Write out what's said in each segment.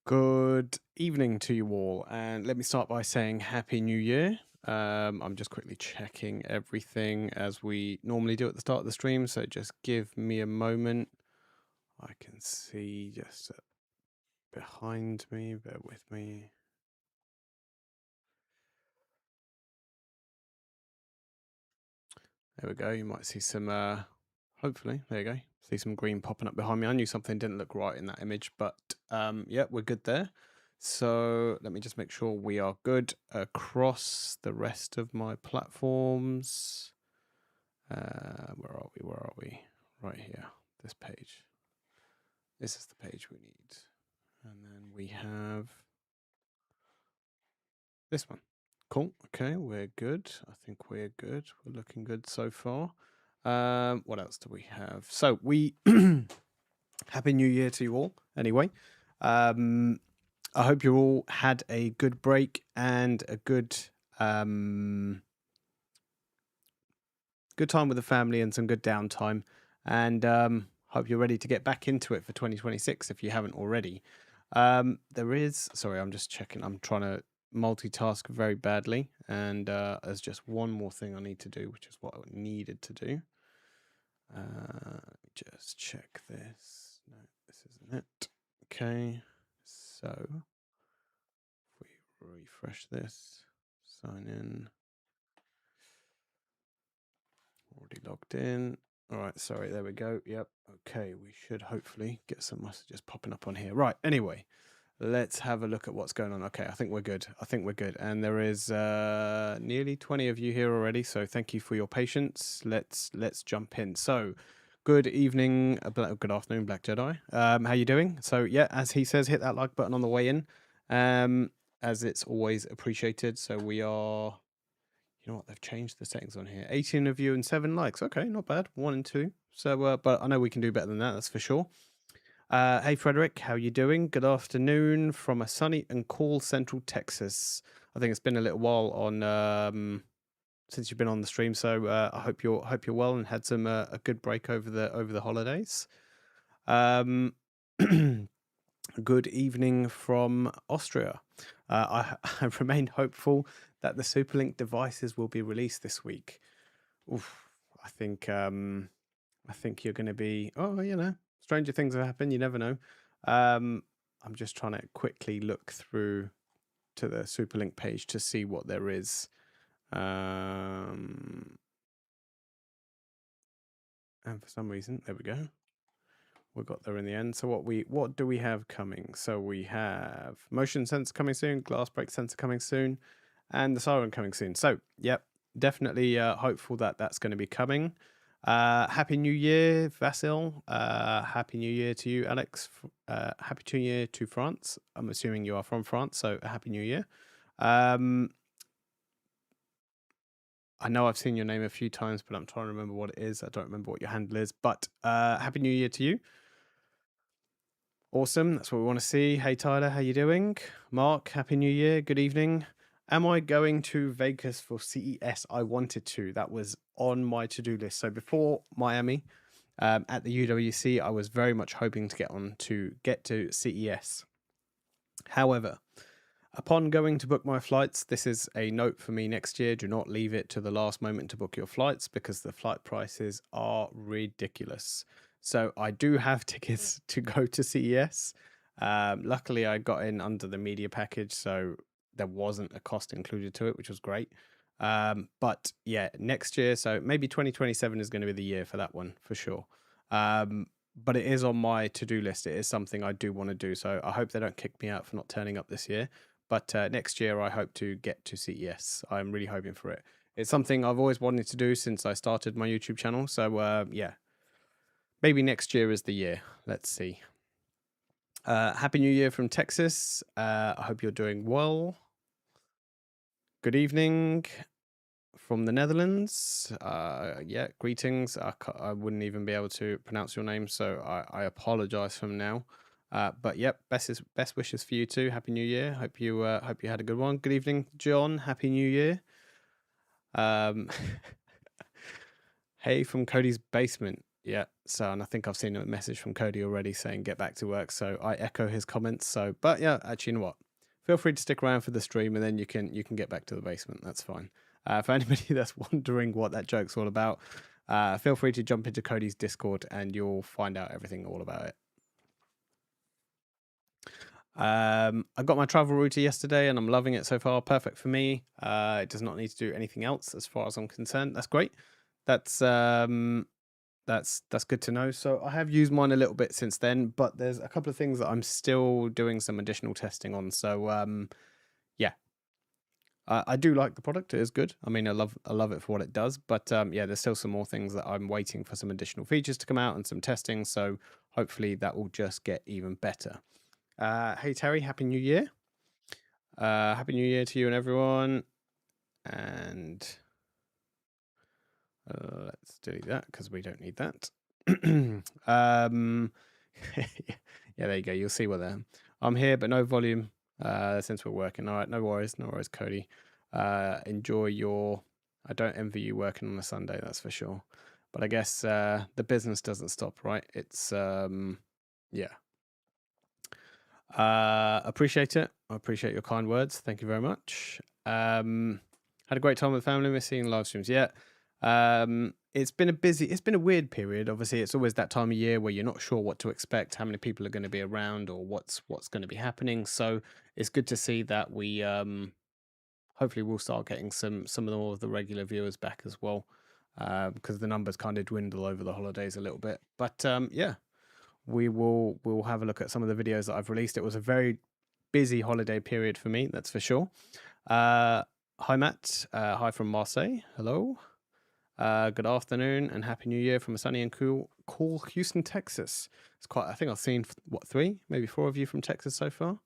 Good evening to you all, and let me start by saying Happy New Year. I'm just quickly checking everything as we normally do at the start of the stream, so just give me a moment. I can see just behind me, bear with me. There we go. You might see some, hopefully, there you go. See some green popping up behind me. I knew something didn't look right in that image, but yeah, we're good there. So let me just make sure we are good across the rest of my platforms. Where are we? Where are we? Right here. This page. This is the page we need. And then we have this one. Cool. Okay, we're good. I think we're good. We're looking good so far. What else do we have? So we Happy New Year to you all. Anyway, I hope you all had a good break and a good good time with the family and some good downtime. And hope you're ready to get back into it for 2026 if you haven't already. There is, sorry, I'm just checking. I'm trying to multitask very badly, and there's just one more thing I need to do, which is what I needed to do. Just check this. No, this isn't it. Okay, so if we refresh this, sign in. Already logged in. All right, sorry, there we go. Yep. Okay, we should hopefully get some messages popping up on here. Right, anyway, let's have a look at what's going on. Okay, I think we're good. I think we're good. And there is nearly 20 of you here already, so thank you for your patience. Let's jump in. So, good evening, good afternoon, Black Jedi. How you doing? So, yeah, as he says, hit that like button on the way in, as it's always appreciated. So we are, you know what, they've changed the settings on here. 18 of you and 7 likes. Okay, not bad. 1 and 2. So, but I know we can do better than that, that's for sure. Hey, Frederick, how you doing? Good afternoon from a sunny and cool Central Texas. I think it's been a little while on since you've been on the stream, so I hope you're well and had some a good break over the holidays. Um, good evening from Austria. I remain hopeful that the Superlink devices will be released this week. Oof, I think you're going to be. Oh, you know, stranger things have happened. You never know. I'm just trying to quickly look through to the Superlink page to see what there is. And for some reason, there we go. We got there in the end. So what do we have coming? So we have motion sensor coming soon, glass break sensor coming soon, and the siren coming soon. So yep, definitely hopeful that that's going to be coming. Happy New Year, Vasil. Happy New Year to you, Alex. Happy New Year to France. I'm assuming you are from France, so a Happy New Year. I know I've seen your name a few times, but I'm trying to remember what it is. I don't remember what your handle is, but Happy New Year to you. Awesome. That's what we want to see. Hey, Tyler, how you doing? Mark, Happy New Year. Good evening. Am I going to Vegas for CES? I wanted to. That was on my to-do list. So before Miami, at the UWC, I was very much hoping to get to CES. However, upon going to book my flights, this is a note for me next year. Do not leave it to the last moment to book your flights because the flight prices are ridiculous. So I do have tickets to go to CES. Luckily, I got in under the media package, so there wasn't a cost included to it, which was great. But yeah, next year, so maybe 2027 is going to be the year for that one for sure. But it is on my to-do list. It is something I do want to do. So I hope they don't kick me out for not turning up this year. But next year, I hope to get to CES. I'm really hoping for it. It's something I've always wanted to do since I started my YouTube channel. So yeah, maybe next year is the year. Let's see. Happy New Year from Texas. I hope you're doing well. Good evening from the Netherlands. Yeah, greetings. I wouldn't even be able to pronounce your name, so I apologize from now. But yep, best wishes for you too. Happy New Year. Hope you had a good one. Good evening, John. Happy New Year. Hey from Cody's basement. Yeah. So, and I think I've seen a message from Cody already saying get back to work. So I echo his comments. So, but yeah, actually, you know what? Feel free to stick around for the stream, and then you can get back to the basement. That's fine. For anybody that's wondering what that joke's all about, feel free to jump into Cody's Discord, and you'll find out everything all about it. I got my travel router yesterday, and I'm loving it so far. Perfect for me. It does not need to do anything else, as far as I'm concerned. That's great. That's good to know. So I have used mine a little bit since then, but there's a couple of things that I'm still doing some additional testing on. So yeah, I do like the product. It is good. I mean, I love it for what it does. But yeah, there's still some more things that I'm waiting for some additional features to come out and some testing. So hopefully that will just get even better. Hey Terry, happy New Year! Happy New Year to you and everyone. And let's delete that because we don't need that. Yeah, there you go. You'll see what I'm here, but no volume since we're working. All right, no worries, Cody. Enjoy your. I don't envy you working on a Sunday, that's for sure. But I guess the business doesn't stop, right? It's yeah. Appreciate it. I appreciate your kind words. Thank you very much. Had a great time with the family. We're seeing live streams. Yeah. It's been a weird period. Obviously, it's always that time of year where you're not sure what to expect, how many people are going to be around, or what's going to be happening. So it's good to see that we hopefully we'll start getting some of the regular viewers back as well, because the numbers kind of dwindle over the holidays a little bit. But yeah, we'll have a look at some of the videos that I've released. It was a very busy holiday period for me, that's for sure. Hi Matt, hi from Marseille. Hello. Good afternoon and happy New Year from a sunny and cool Houston, Texas. I think I've seen what 3, maybe 4 of you from Texas so far.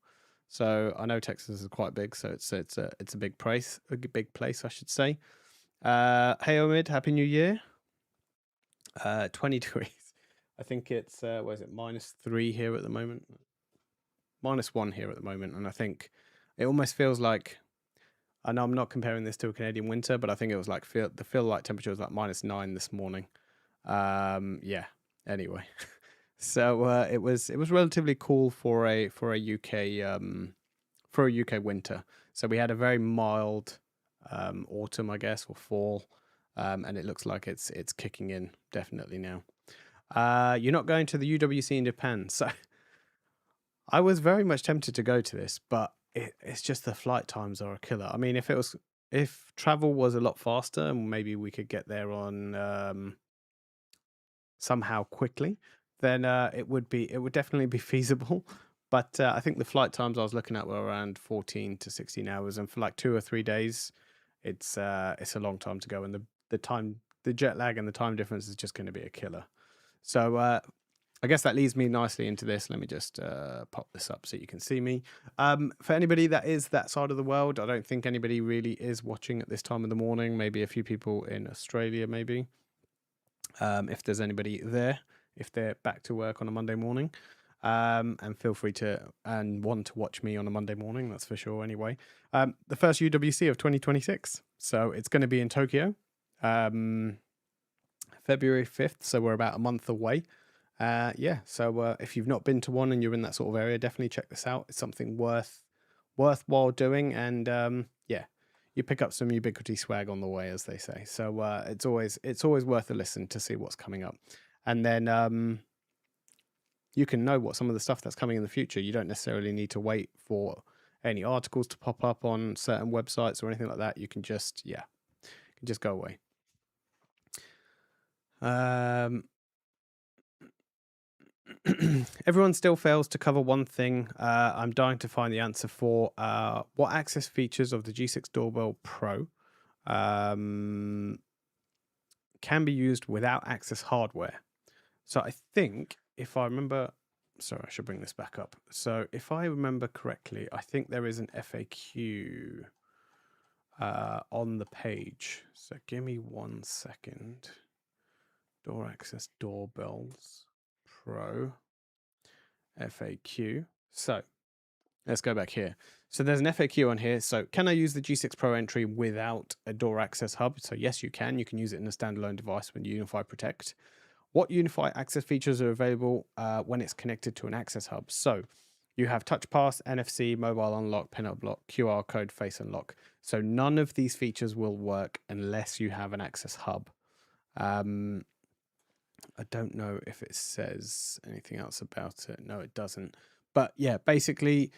So I know Texas is quite big, so it's a big place, I should say. Hey Omid, happy New Year. 20 degrees. I think it's what is it, -3 here at the moment, -1 here at the moment, and I think it almost feels like. I know I'm not comparing this to a Canadian winter, but I think it was like the feel light temperature was like -9 this morning. Yeah. Anyway, so it was relatively cool for a UK winter. So we had a very mild autumn, I guess, or fall, and it looks like it's kicking in definitely now. You're not going to the UWC in Japan, so I was very much tempted to go to this, but it's just the flight times are a killer. I mean, if travel was a lot faster and maybe we could get there on somehow quickly, then it would definitely be feasible. But I think the flight times I was looking at were around 14 to 16 hours, and for like 2 or 3 days, it's a long time to go, and the jet lag and the time difference is just going to be a killer. So I guess that leads me nicely into this. Let me just pop this up so you can see me. For anybody that is that side of the world, I don't think anybody really is watching at this time of the morning. Maybe a few people in Australia, maybe. If there's anybody there, if they're back to work on a Monday morning. And feel free to want to watch me on a Monday morning, that's for sure anyway. The first UWC of 2026. So it's going to be in Tokyo. February 5th, so we're about a month away. Yeah, so if you've not been to one and you're in that sort of area, definitely check this out. It's something worthwhile doing, and yeah, you pick up some Ubiquiti swag on the way, as they say. So it's always worth a listen to see what's coming up, and then you can know what some of the stuff that's coming in the future. You don't necessarily need to wait for any articles to pop up on certain websites or anything like that. You can just go away. Everyone still fails to cover one thing. I'm dying to find the answer for what access features of the G6 Doorbell Pro can be used without access hardware. So I think if I remember, sorry, I should bring this back up. So if I remember correctly, I think there is an FAQ on the page. So give me 1 second. Door access doorbells Pro FAQ. So let's go back here. So there's an FAQ on here. So can I use the G6 Pro entry without a door access hub? So yes, you can. You can use it in a standalone device with Unify Protect. What Unify access features are available when it's connected to an access hub? So you have touch pass, NFC, mobile unlock, pin unlock, QR code, face unlock. So none of these features will work unless you have an access hub. I don't know if it says anything else about it. No, it doesn't. But yeah, basically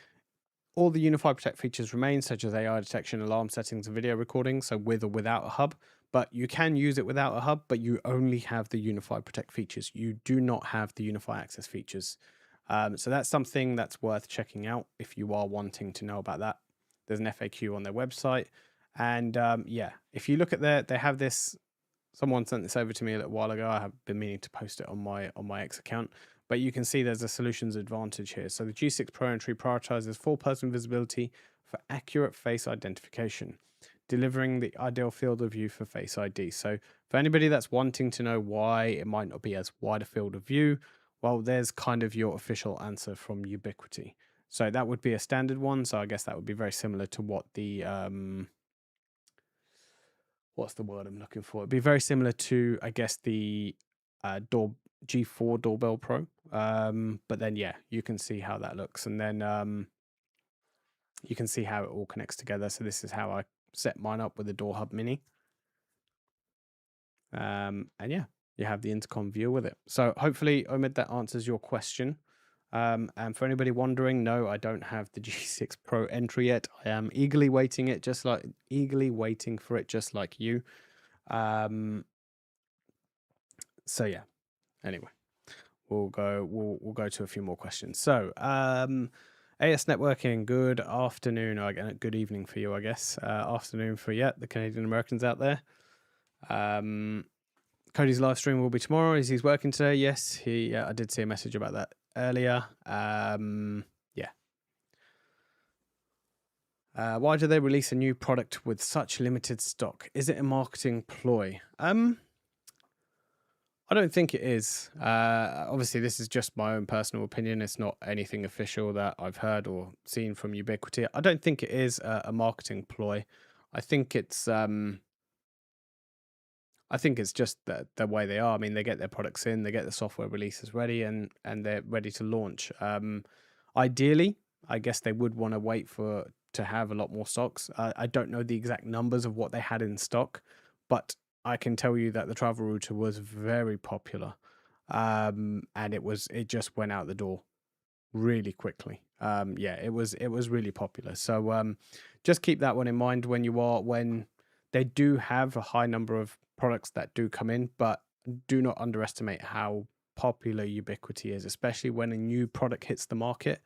all the Unify Protect features remain, such as AI detection, alarm settings, and video recording, so with or without a hub. But you can use it without a hub, but you only have the Unify Protect features. You do not have the Unify Access features. So that's something that's worth checking out if you are wanting to know about that. There's an FAQ on their website. And yeah, if you look at they have this. Someone sent this over to me a little while ago. I have been meaning to post it on my X account, but you can see there's a solutions advantage here. So the G6 Pro entry prioritizes full person visibility for accurate face identification, delivering the ideal field of view for Face ID. So for anybody that's wanting to know why it might not be as wide a field of view, well, there's kind of your official answer from Ubiquiti. So that would be a standard one. So I guess that would be very similar to what the what's the word I'm looking for? It'd be very similar to, I guess, the door G4 Doorbell Pro. But then, yeah, you can see how that looks, and then you can see how it all connects together. So this is how I set mine up with the Door Hub Mini. And yeah, you have the intercom viewer with it. So hopefully, Omid, that answers your question. And for anybody wondering, no, I don't have the G6 Pro entry yet. I am eagerly waiting for it, just like you. So yeah. Anyway, we'll go to a few more questions. So, AS Networking, good afternoon, or good evening for you, I guess. Afternoon for the Canadian Americans out there. Cody's live stream will be tomorrow. Is he's working today? Yes, I did see a message about that earlier. Yeah. Why do they release a new product with such limited stock? Is it a marketing ploy? I don't think it is. Obviously, this is just my own personal opinion. It's not anything official that I've heard or seen from Ubiquiti. I don't think it is a marketing ploy. I think it's just the way they are. I mean, they get their products in, they get the software releases ready, and they're ready to launch. Ideally, I guess they would want to wait to have a lot more stocks. I don't know the exact numbers of what they had in stock, but I can tell you that the travel router was very popular, and it just went out the door really quickly. Yeah, it was really popular. So just keep that one in mind when they do have a high number of products that do come in, but do not underestimate how popular Ubiquiti is, especially when a new product hits the market.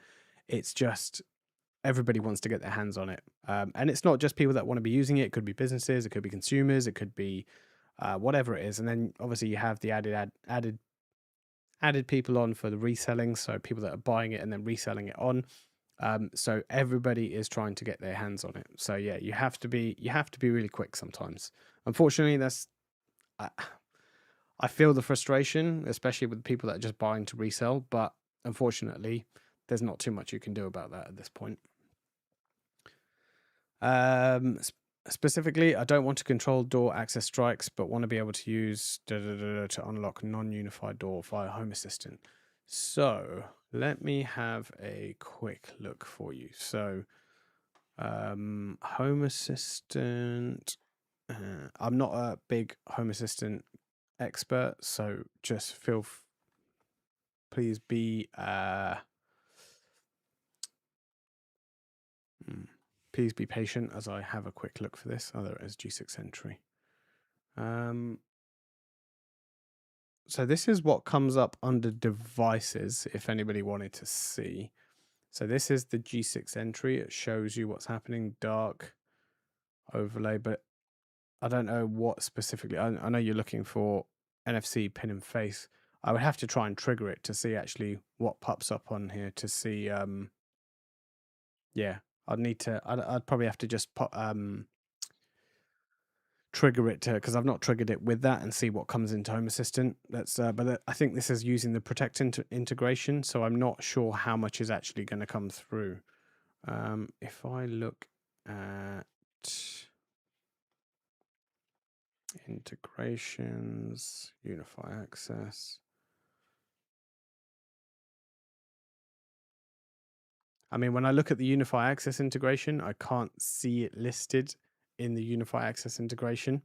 It's just everybody wants to get their hands on it. And it's not just people that want to be using it. It could be businesses, it could be consumers, it could be whatever it is. And then obviously you have the added people on for the reselling. So people that are buying it and then reselling it on. So everybody is trying to get their hands on it. So yeah, you have to be really quick sometimes. Unfortunately, I feel the frustration, especially with people that are just buying to resell. But unfortunately, there's not too much you can do about that at this point. Specifically, I don't want to control door access strikes, but want to be able to use to unlock non-unified door via Home Assistant. So let me have a quick look for you. So Home Assistant, I'm not a big Home Assistant expert, so just please be please be patient as I have a quick look for this. Oh, there it is, G6 entry. So this is what comes up under devices, if anybody wanted to see. So this is the G6 entry. It shows you what's happening, dark overlay, but I don't know what specifically. I know you're looking for NFC pin and face. I would have to try and trigger it to see actually what pops up on here to see. Yeah, I'd probably have to just trigger it because I've not triggered it with that and see what comes into Home Assistant. But I think this is using the Protect integration, so I'm not sure how much is actually going to come through. If I look at Integrations, Unify Access. I mean, when I look at the Unify Access integration, I can't see it listed in the Unify Access integration.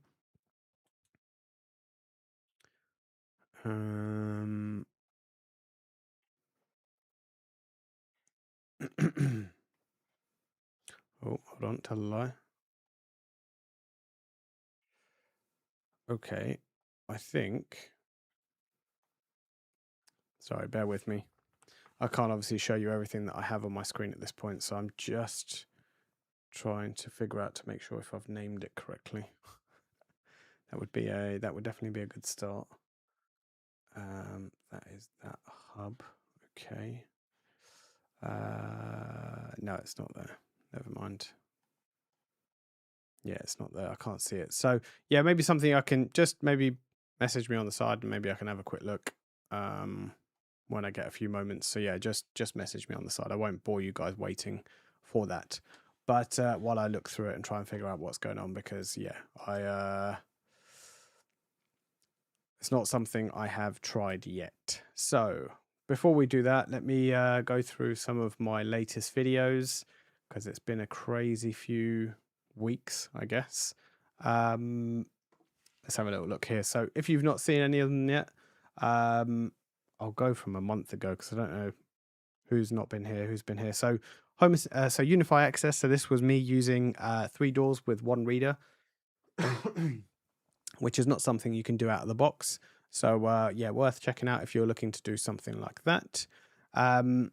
Oh, hold on, tell a lie. Okay, I think. Sorry, bear with me. I can't obviously show you everything that I have on my screen at this point, so I'm just trying to figure out to make sure if I've named it correctly. That would definitely be a good start. That is that hub. Okay. No, it's not there. Never mind. Yeah, it's not there. I can't see it. So yeah, maybe something I can just maybe message me on the side and maybe I can have a quick look when I get a few moments. So yeah, just message me on the side. I won't bore you guys waiting for that. But while I look through it and try and figure out what's going on, because yeah, it's not something I have tried yet. So before we do that, let me go through some of my latest videos because it's been a crazy few weeks, I guess. Let's have a little look here. So if you've not seen any of them yet, I'll go from a month ago because I don't know who's not been here, who's been here. So so Unify Access. So this was me using 3 doors with 1 reader, which is not something you can do out of the box. So yeah, worth checking out if you're looking to do something like that. The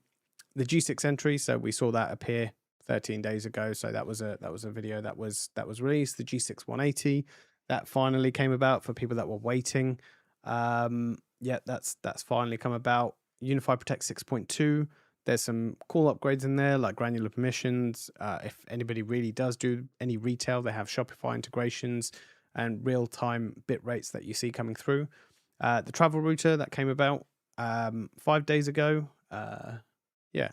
G6 entry, so we saw that appear 13 days ago. So that was a video that was released. The G6 180 that finally came about for people that were waiting. Yeah, that's finally come about. Unify Protect 6.2. There's some cool upgrades in there, like granular permissions. If anybody really does do any retail, they have Shopify integrations and real-time bit rates that you see coming through. The travel router that came about 5 days ago. Yeah,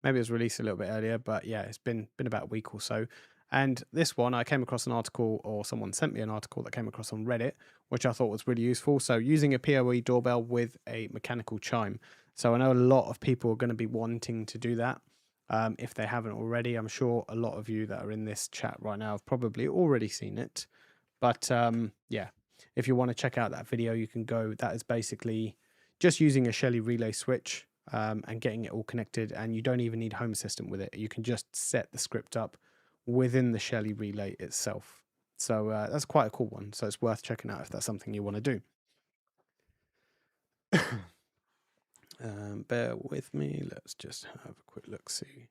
maybe it was released a little bit earlier, but yeah, it's been about a week or so. And this one, I came across an article, or someone sent me an article that came across on Reddit, which I thought was really useful. So using a PoE doorbell with a mechanical chime. So I know a lot of people are going to be wanting to do that. If they haven't already, I'm sure a lot of you that are in this chat right now have probably already seen it. But yeah, if you want to check out that video, you can go. That is basically just using a Shelly relay switch and getting it all connected. And you don't even need Home Assistant with it. You can just set the script up within the Shelly relay itself. So that's quite a cool one. So it's worth checking out if that's something you want to do. Bear with me. Let's just have a quick look, see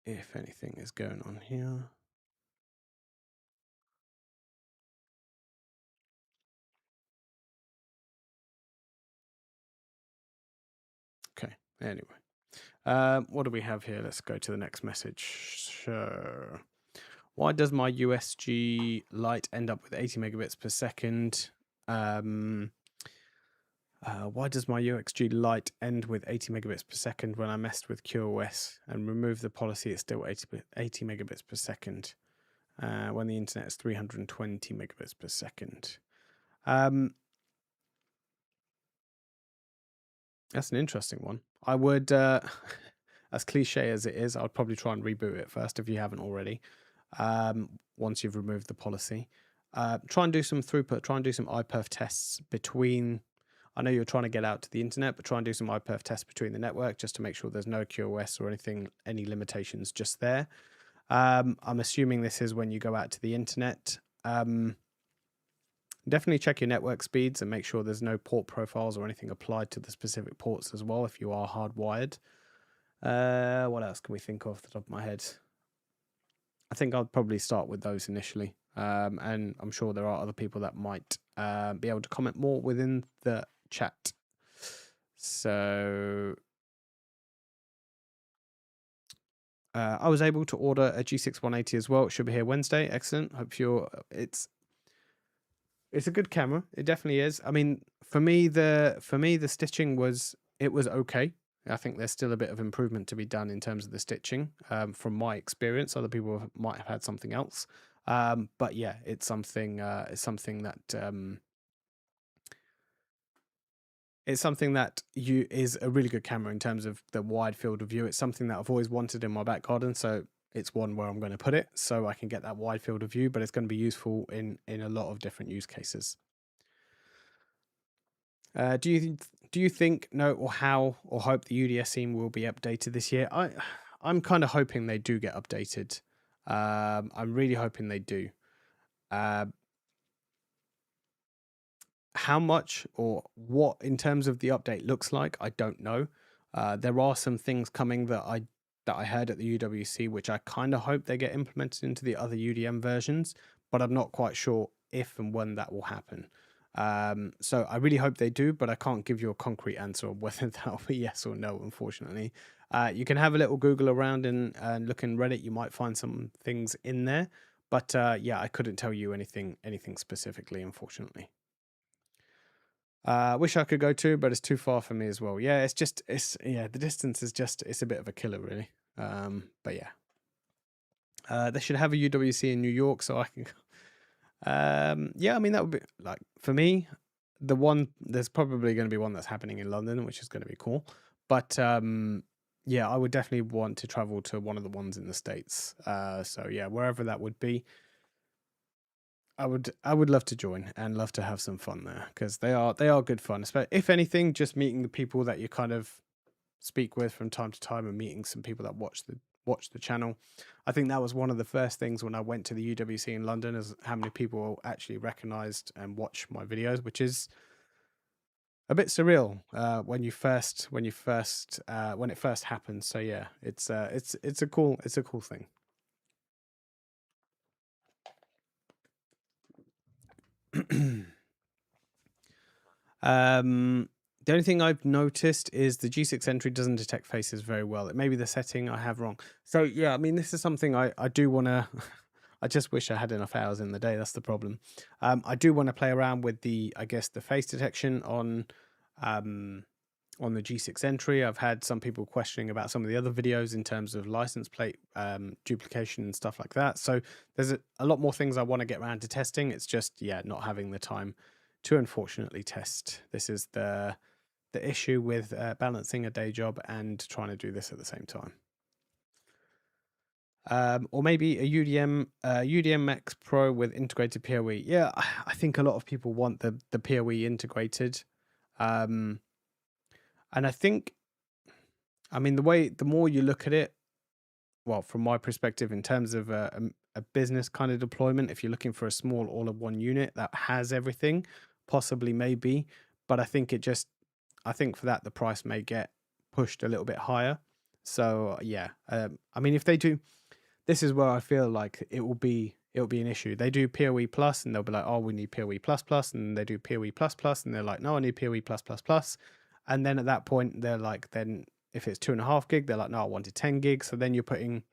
if anything is going on here. Okay, anyway. What do we have here? Let's go to the next message. So, why does my USG light end up with 80 megabits per second? Why does my UXG light end with 80 megabits per second when I messed with QoS and remove the policy? It's still 80 megabits per second when the internet is 320 megabits per second. That's an interesting one. I would, as cliche as it is, I'd probably try and reboot it first if you haven't already. Once you've removed the policy, try and do some throughput. Try and do some iPerf tests between. I know you're trying to get out to the internet, but try and do some iPerf tests between the network just to make sure there's no QoS or any limitations just there. I'm assuming this is when you go out to the internet. Definitely check your network speeds and make sure there's no port profiles or anything applied to the specific ports as well if you are hardwired. What else can we think of off the top of my head? I think I'll probably start with those initially. And I'm sure there are other people that might be able to comment more within the chat. So I was able to order a G6 180 as well. It should be here Wednesday. Excellent. Hope you're. It's a good camera. It definitely is. I mean, for me, the stitching was okay. I think there's still a bit of improvement to be done in terms of the stitching. From my experience, other people might have had something else. But yeah, it's something that it's something that you is a really good camera in terms of the wide field of view. It's something that I've always wanted in my back garden, so it's one where I'm going to put it so I can get that wide field of view. But it's going to be useful in a lot of different use cases. Do you think, know, or how, or hope the UDS scene will be updated this year? I'm kind of hoping they do get updated. I'm really hoping they do. Uh, how much or what in terms of the update looks like, I don't know. There are some things coming that I heard at the UWC, which I kind of hope they get implemented into the other UDM versions, but I'm not quite sure if and when that will happen. So I really hope they do, but I can't give you a concrete answer on whether that'll be yes or no, unfortunately. You can have a little Google around and look in Reddit. You might find some things in there, but yeah, I couldn't tell you anything specifically, unfortunately. Wish I could go too, but it's too far for me as well. Yeah, the distance is just it's a bit of a killer, really. But yeah, they should have a UWC in New York so I can. Yeah, I mean that would be like for me. There's probably going to be one that's happening in London, which is going to be cool. But yeah, I would definitely want to travel to one of the ones in the States. So yeah, wherever that would be, I would love to join and love to have some fun there because they are good fun. If anything, just meeting the people that you kind of speak with from time to time and meeting some people that watch the channel. I think that was one of the first things when I went to the UWC in London is how many people actually recognized and watch my videos, which is a bit surreal when it first happens. So yeah, it's a cool thing. The only thing I've noticed is the G6 entry doesn't detect faces very well. It may be the setting I have wrong. So yeah, I mean, this is something I do want to. I just wish I had enough hours in the day. That's the problem. I do want to play around with I guess, the face detection um, on the G6 entry. I've had some people questioning about some of the other videos in terms of license plate duplication and stuff like that. So there's a lot more things I want to get around to testing. It's just, yeah, not having the time to unfortunately test. This is the issue with balancing a day job and trying to do this at the same time. Or maybe a UDM Max Pro with integrated PoE. Yeah, I think a lot of people want the PoE integrated. And I think, I mean, the more you look at it, well, from my perspective, in terms of a business kind of deployment, if you're looking for a small all-in-one unit that has everything, possibly maybe, but I think I think for that the price may get pushed a little bit higher. So yeah, I mean, if they do, this is where I feel like it'll be an issue. They do PoE plus, and they'll be like, oh, we need PoE plus plus, and they do PoE plus plus, and they're like, no, I need PoE plus plus plus, and then at that point they're like, then if it's 2.5 gig, they're like, no, I wanted 10 gig. So then you're putting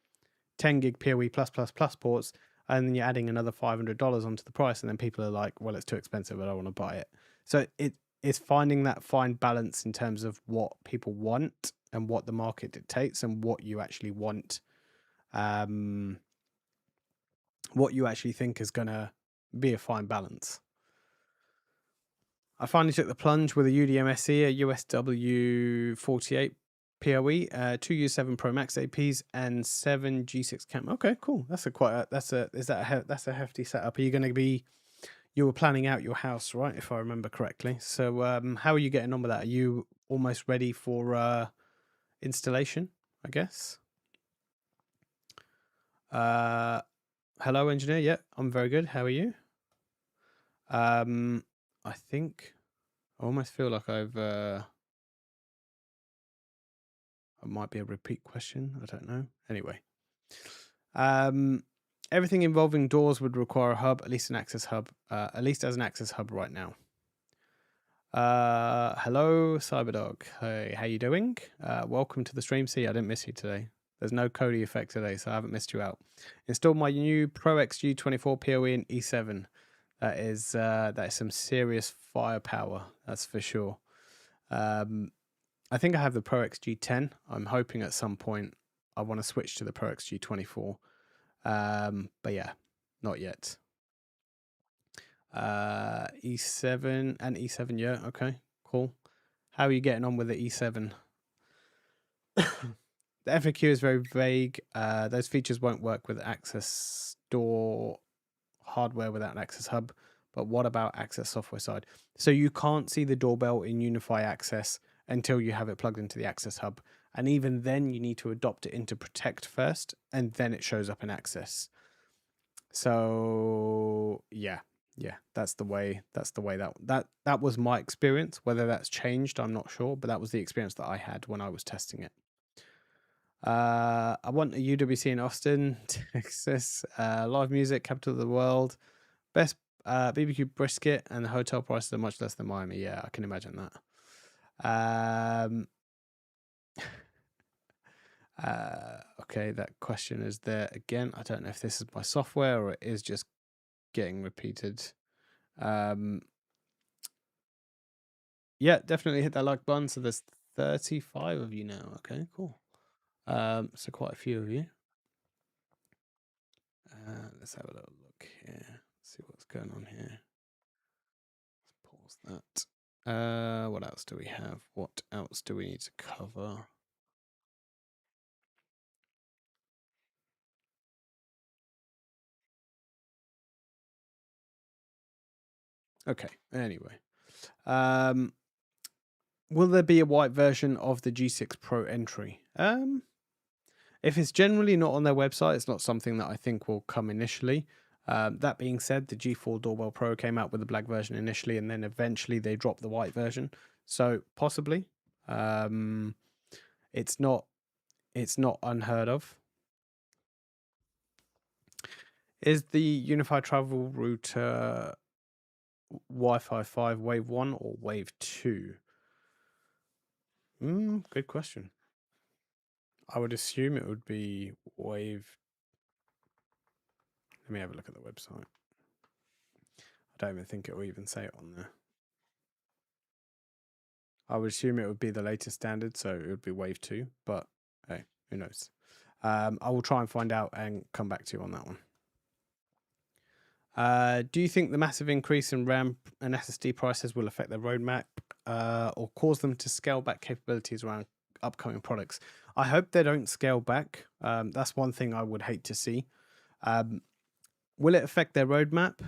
10 gig PoE plus plus plus ports, and then you're adding another $500 onto the price, and then people are like, well, it's too expensive, I don't want to buy it. So it's finding that fine balance in terms of what people want and what the market dictates and what you actually want, what you actually think is going to be a fine balance. I finally took the plunge with a UDM SE, a USW 48 PoE, 2 U7 Pro Max APs, and 7 G6 cam. Okay, cool. That's a hefty setup. Are you going to be? You were planning out your house, right? If I remember correctly. So, how are you getting on with that? Are you almost ready for installation? I guess. Hello, engineer. Yeah, I'm very good. How are you? I think I almost feel like it might be a repeat question. I don't know. Anyway, everything involving doors would require a hub, at least an access hub, at least as an access hub right now. Hello, Cyberdog. Hey, how you doing? Welcome to the stream. See, I didn't miss you today. There's no Cody effect today, so I haven't missed you out. Installed my new Pro XG24 PoE in E7. That is some serious firepower. That's for sure. I think I have the Pro XG10. I'm hoping at some point I want to switch to the Pro XG24. But yeah, not yet. E7 and E7, yeah, okay, cool. How are you getting on with the E7? The FAQ is very vague. Those features won't work with Access Store hardware without an Access Hub. But what about Access software side? So you can't see the doorbell in Unify Access until you have it plugged into the Access Hub. And even then, you need to adopt it into Protect first, and then it shows up in Access. So yeah, that's the way that was my experience. Whether that's changed, I'm not sure, but that was the experience that I had when I was testing it. I want a UWC in Austin, Texas. Live music, capital of the world. Best BBQ brisket, and the hotel prices are much less than Miami. Yeah, I can imagine that. Okay, that question is there again. I don't know if this is my software or it is just getting repeated. Yeah, definitely hit that like button. So there's 35 of you now. Okay, cool. So quite a few of you. Let's have a little look here. See what's going on here. Let's pause that. What else do we have? What else do we need to cover? Okay, anyway. Will there be a white version of the G6 Pro entry? If it's generally not on their website, it's not something that I think will come initially. That being said, the G4 Doorbell Pro came out with the black version initially, and then eventually they dropped the white version. So possibly, it's not unheard of. Is the Unified Travel Router Wi-Fi 5 Wave 1 or Wave 2? Good question. I would assume it would be Wave. Let me have a look at the website. I don't even think it will even say it on there. I would assume it would be the latest standard, so it would be Wave 2, but hey, who knows? I will try and find out and come back to you on that one. Do you think the massive increase in RAM and SSD prices will affect their roadmap or cause them to scale back capabilities around upcoming products? I hope they don't scale back. That's one thing I would hate to see. Will it affect their roadmap?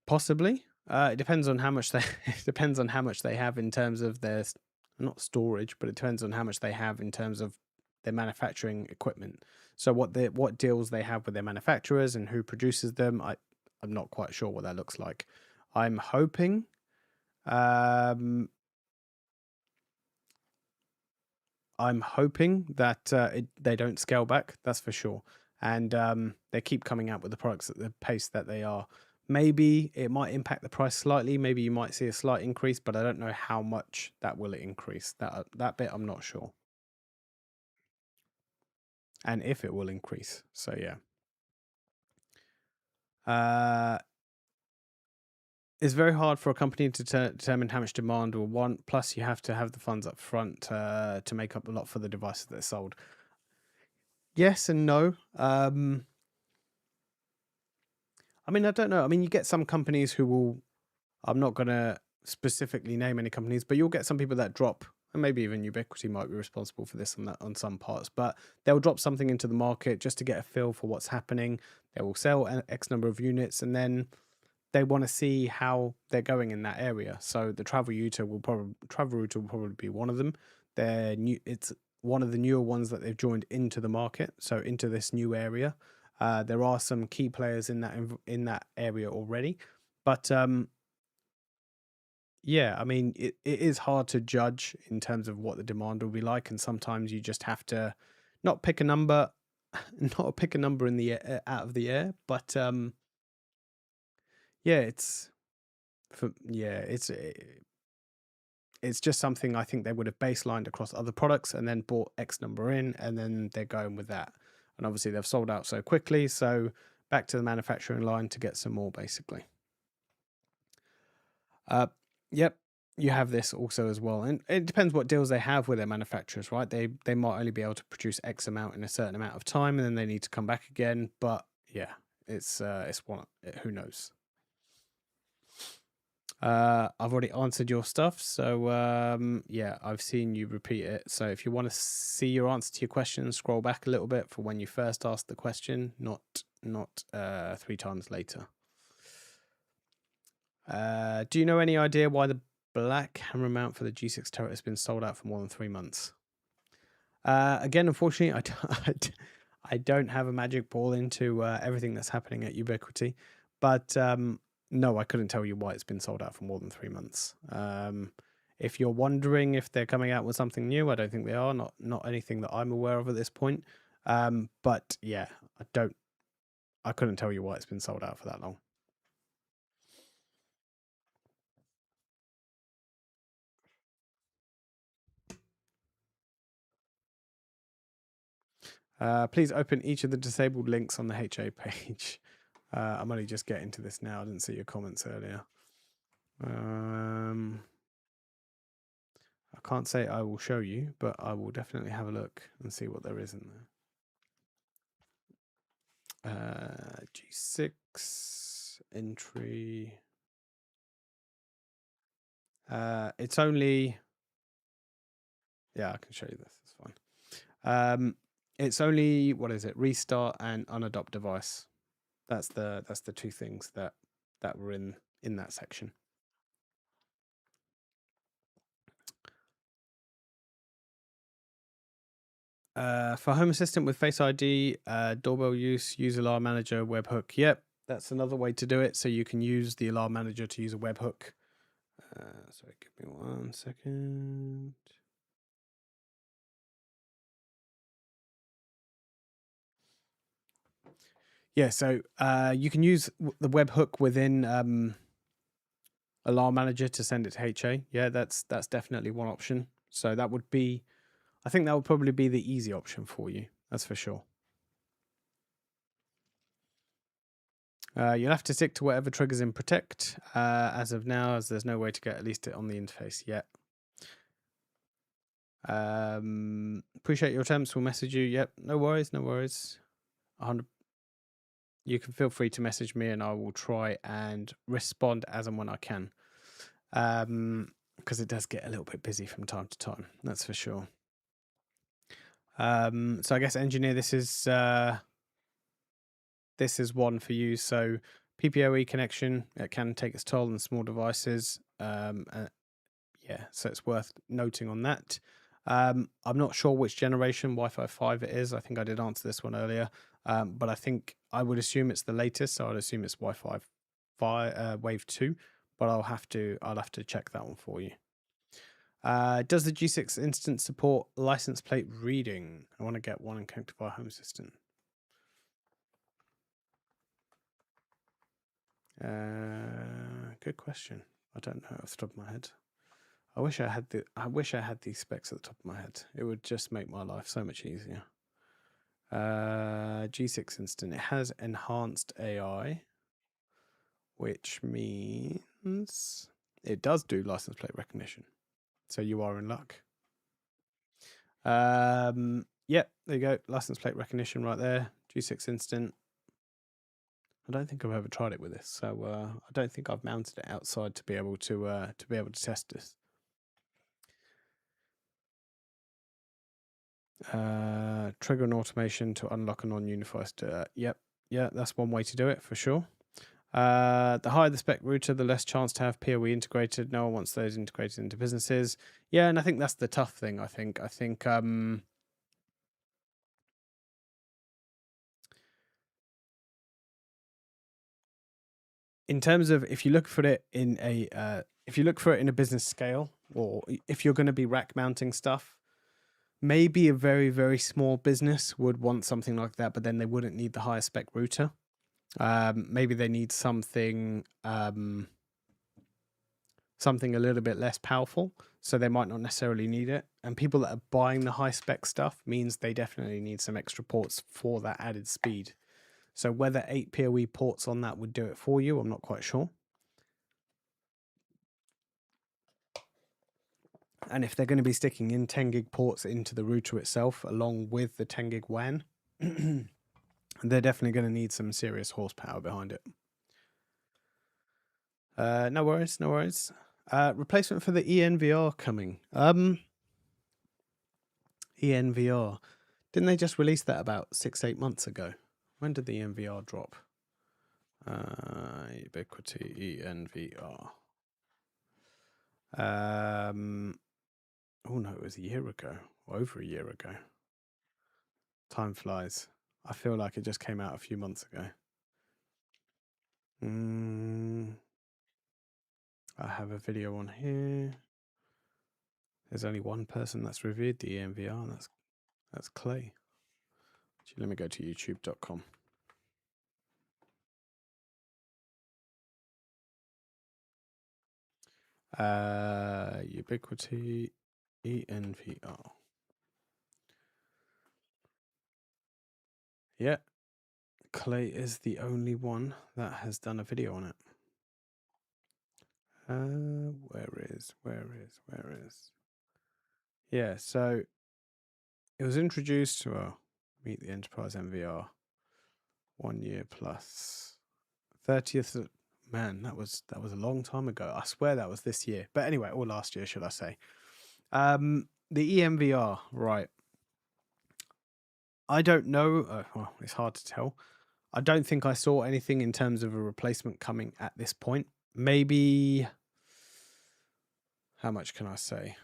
Possibly. It depends on how much they it depends on how much they have in terms of their not storage, but it depends on how much they have in terms of their manufacturing equipment. So what deals they have with their manufacturers and who produces them, I'm not quite sure what that looks like. I'm hoping that they don't scale back, that's for sure. And they keep coming out with the products at the pace that they are. Maybe it might impact the price slightly. Maybe you might see a slight increase, but I don't know how much that will increase. That bit I'm not sure. And if it will increase. So yeah. It's very hard for a company to determine how much demand will want. Plus, you have to have the funds up front to make up a lot for the devices that are sold. Yes and no. I mean, I don't know. I mean, you get some companies who will. I'm not going to specifically name any companies, but you'll get some people that drop, and maybe even Ubiquiti might be responsible for this on some parts, but they'll drop something into the market just to get a feel for what's happening. They will sell X number of units, and then they want to see how they're going in that area. So the travel router will probably be one of them. It's one of the newer ones that they've joined into the market, so into this new area. There are some key players in that area already, but yeah, I mean, it is hard to judge in terms of what the demand will be like, and sometimes you just have to not pick a number, not pick a number in the out of the air, but yeah, it's just something I think they would have baselined across other products and then bought X number in, and then they're going with that. And obviously they've sold out so quickly, so back to the manufacturing line to get some more, basically. Yep. you have this also as well, and it depends what deals they have with their manufacturers, right? They might only be able to produce X amount in a certain amount of time, and then they need to come back again. But yeah, it's one. Who knows? I've already answered your stuff, so yeah, I've seen you repeat it. So if you want to see your answer to your question, scroll back a little bit for when you first asked the question, not 3 times later. Do you know any idea why the black hammer mount for the G6 turret has been sold out for more than 3 months? Again, unfortunately, I don't have a magic ball into everything that's happening at Ubiquiti, but no, I couldn't tell you why it's been sold out for more than 3 months. If you're wondering if they're coming out with something new, I don't think they are. Not anything that I'm aware of at this point. But yeah, I couldn't tell you why it's been sold out for that long. Please open each of the disabled links on the HA page. I'm only just getting to this now. I didn't see your comments earlier. I can't say I will show you, but I will definitely have a look and see what there is in there. G6 entry. It's only. Yeah, I can show you this. It's fine. It's only, what is it? Restart and unadopt device. That's the 2 things that were in that section. For Home Assistant with Face ID, doorbell use alarm manager, webhook. Yep, that's another way to do it. So you can use the alarm manager to use a webhook. Sorry, give me 1 second. Yeah, so you can use the webhook within alarm manager to send it to HA. Yeah, that's definitely one option. So that would be, I think that would probably be the easy option for you. That's for sure. You'll have to stick to whatever triggers in Protect as of now, as there's no way to get at least it on the interface yet. Appreciate your attempts. We'll message you. Yep, no worries. 100. You can feel free to message me, and I will try and respond as and when I can. Because it does get a little bit busy from time to time. That's for sure. So I guess engineer, this is one for you. So PPoE connection, it can take its toll on small devices. Yeah, so it's worth noting on that. I'm not sure which generation Wi-Fi 5 it is. I think I did answer this one earlier, but I think I would assume it's the latest. So I'd assume it's Wi-Fi 5 Wave 2, but I'll have to check that one for you. Does the G6 instance support license plate reading? I want to get one and connect via Home Assistant. Good question. I don't know off the top of my head. I wish I had these specs at the top of my head. It would just make my life so much easier. G6 Instant. It has enhanced AI, which means it does do license plate recognition. So you are in luck. Yeah, there you go. License plate recognition right there. G6 Instant. I don't think I've ever tried it with this, so I don't think I've mounted it outside to be able to test this. Trigger an automation to unlock a non-unified. Yep, yeah, that's one way to do it for sure. The higher the spec router, the less chance to have PoE integrated. No one wants those integrated into businesses. Yeah, and I think that's the tough thing. I think in terms of if you look for it in a business scale, or if you're going to be rack mounting stuff, maybe a very, very small business would want something like that, but then they wouldn't need the higher spec router. Maybe they need something something a little bit less powerful, so they might not necessarily need it. And people that are buying the high spec stuff means they definitely need some extra ports for that added speed. So whether 8 PoE ports on that would do it for you, I'm not quite sure. And if they're going to be sticking in 10 gig ports into the router itself, along with the 10 gig WAN, they're definitely going to need some serious horsepower behind it. No worries, no worries. Replacement for the ENVR coming. ENVR. Didn't they just release that about 6-8 months ago? When did the ENVR drop? Ubiquiti ENVR. Oh no, it was a year ago, or over a year ago. Time flies. I feel like it just came out a few months ago. I have a video on here. There's only one person that's reviewed the ENVR, and that's Clay. Actually, let me go to youtube.com. Ubiquiti ENVR. Yeah, Clay is the only one that has done a video on it. Where is? Yeah, so it was introduced to Meet the Enterprise MVR 1 year plus 30th. Man, that was a long time ago. I swear that was this year. But anyway, or last year, should I say. The EMVR, right. I don't know. Well, it's hard to tell. I don't think I saw anything in terms of a replacement coming at this point. Maybe, how much can I say?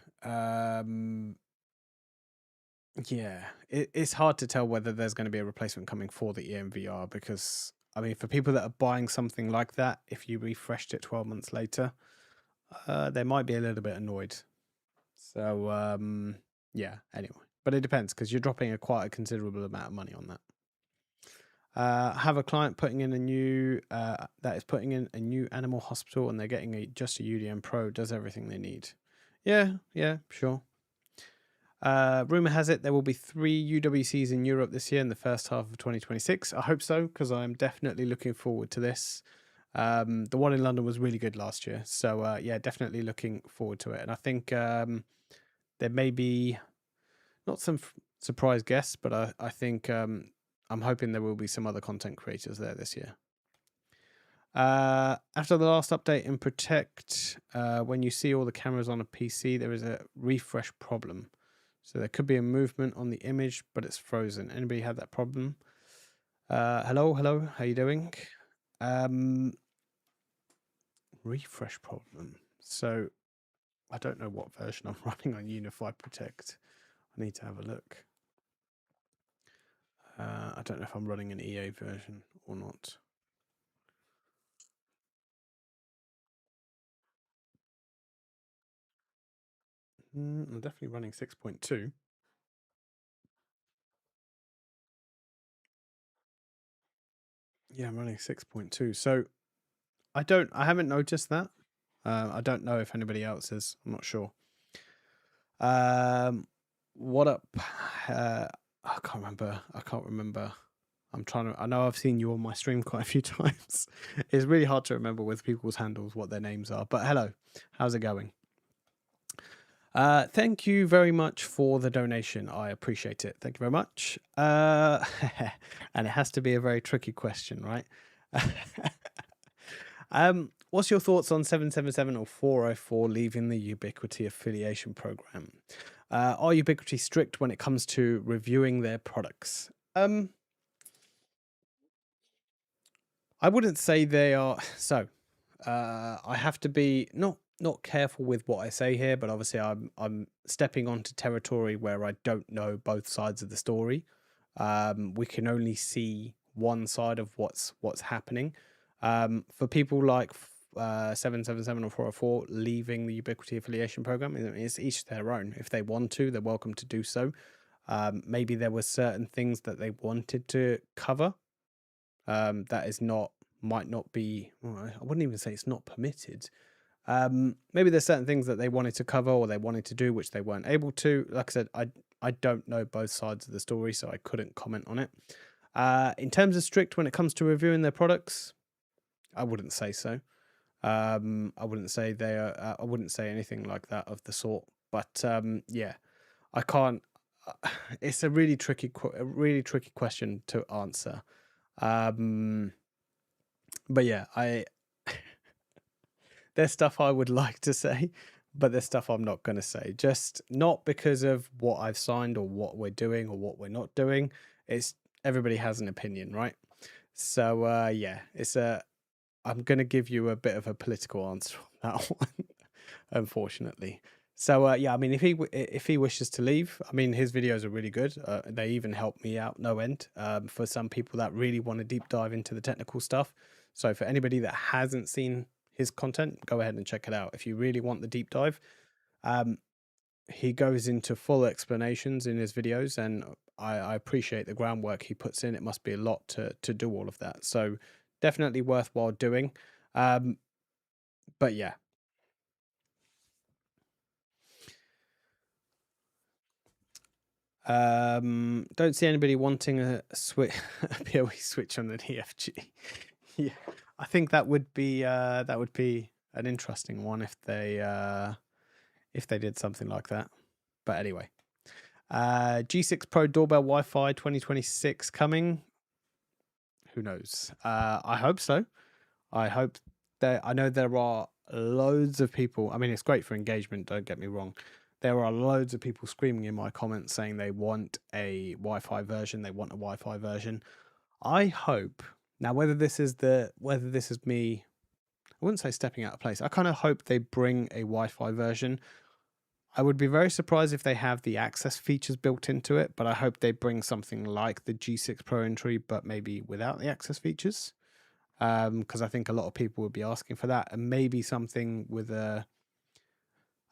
Yeah, it's hard to tell whether there's going to be a replacement coming for the EMVR because, I mean, for people that are buying something like that, if you refreshed it 12 months later, they might be a little bit annoyed. So, yeah, anyway. But it depends because you're dropping quite a considerable amount of money on that. Have a client putting in a new animal hospital and they're getting just a UDM Pro, does everything they need. Yeah, sure. Rumor has it there will be 3 UWCs in Europe this year in the first half of 2026. I hope so because I'm definitely looking forward to this. The one in London was really good last year, so yeah, definitely looking forward to it. And I think there may be not some surprise guests, but I think I'm hoping there will be some other content creators there this year. After the last update in Protect, when you see all the cameras on a PC, there is a refresh problem. So there could be a movement on the image, but it's frozen. Anybody had that problem? Hello, how you doing? Refresh problem. So I don't know what version I'm running on Unified Protect. I need to have a look. I don't know if I'm running an EA version or not. I'm definitely running 6.2. Yeah, I'm running 6.2. So I haven't noticed that. I don't know if anybody else is. I'm not sure. What up? I can't remember. I know I've seen you on my stream quite a few times. It's really hard to remember with people's handles what their names are. But hello, how's it going? Thank you very much for the donation. I appreciate it. Thank you very much. And it has to be a very tricky question, right? What's your thoughts on 777 or 404 leaving the Ubiquiti affiliation program? Are Ubiquiti strict when it comes to reviewing their products? I wouldn't say they are. So, I have to be not careful with what I say here, but obviously I'm stepping onto territory where I don't know both sides of the story. We can only see one side of what's happening. For people like 777 or 404 leaving the Ubiquiti affiliation program, it's each their own. If they want to, they're welcome to do so. Maybe there were certain things that they wanted to cover that might not be, well, I wouldn't even say it's not permitted. Maybe there's certain things that they wanted to cover or they wanted to do which they weren't able to. Like I said, I don't know both sides of the story, so I couldn't comment on it. In terms of strict when it comes to reviewing their products, I wouldn't say so. I wouldn't say they are. I wouldn't say anything like that of the sort. But yeah, I can't. It's a really tricky, question to answer. Um, but yeah, there's stuff I would like to say, but there's stuff I'm not going to say. Just not because of what I've signed or what we're doing or what we're not doing. It's everybody has an opinion, right? So yeah, I'm going to give you a bit of a political answer on that one, unfortunately. So yeah, I mean, if he wishes to leave, I mean, his videos are really good. They even help me out no end. For some people that really want to deep dive into the technical stuff. So for anybody that hasn't seen his content, go ahead and check it out. If you really want the deep dive, um, he goes into full explanations in his videos, and I appreciate the groundwork he puts in. It must be a lot to do all of that. So definitely worthwhile doing. But yeah. Don't see anybody wanting a switch, a PoE switch on the DFG. Yeah, I think that would be an interesting one if they did something like that. But anyway, G6 Pro doorbell Wi-Fi 2026 coming. Who knows? I hope so. I hope that I know there are loads of people. I mean, it's great for engagement. Don't get me wrong. There are loads of people screaming in my comments saying they want a Wi-Fi version. They want a Wi-Fi version. I hope now whether this is me. I wouldn't say stepping out of place. I kind of hope they bring a Wi-Fi version. I would be very surprised if they have the access features built into it, but I hope they bring something like the G6 Pro entry, but maybe without the access features. Because I think a lot of people would be asking for that, and maybe something with a.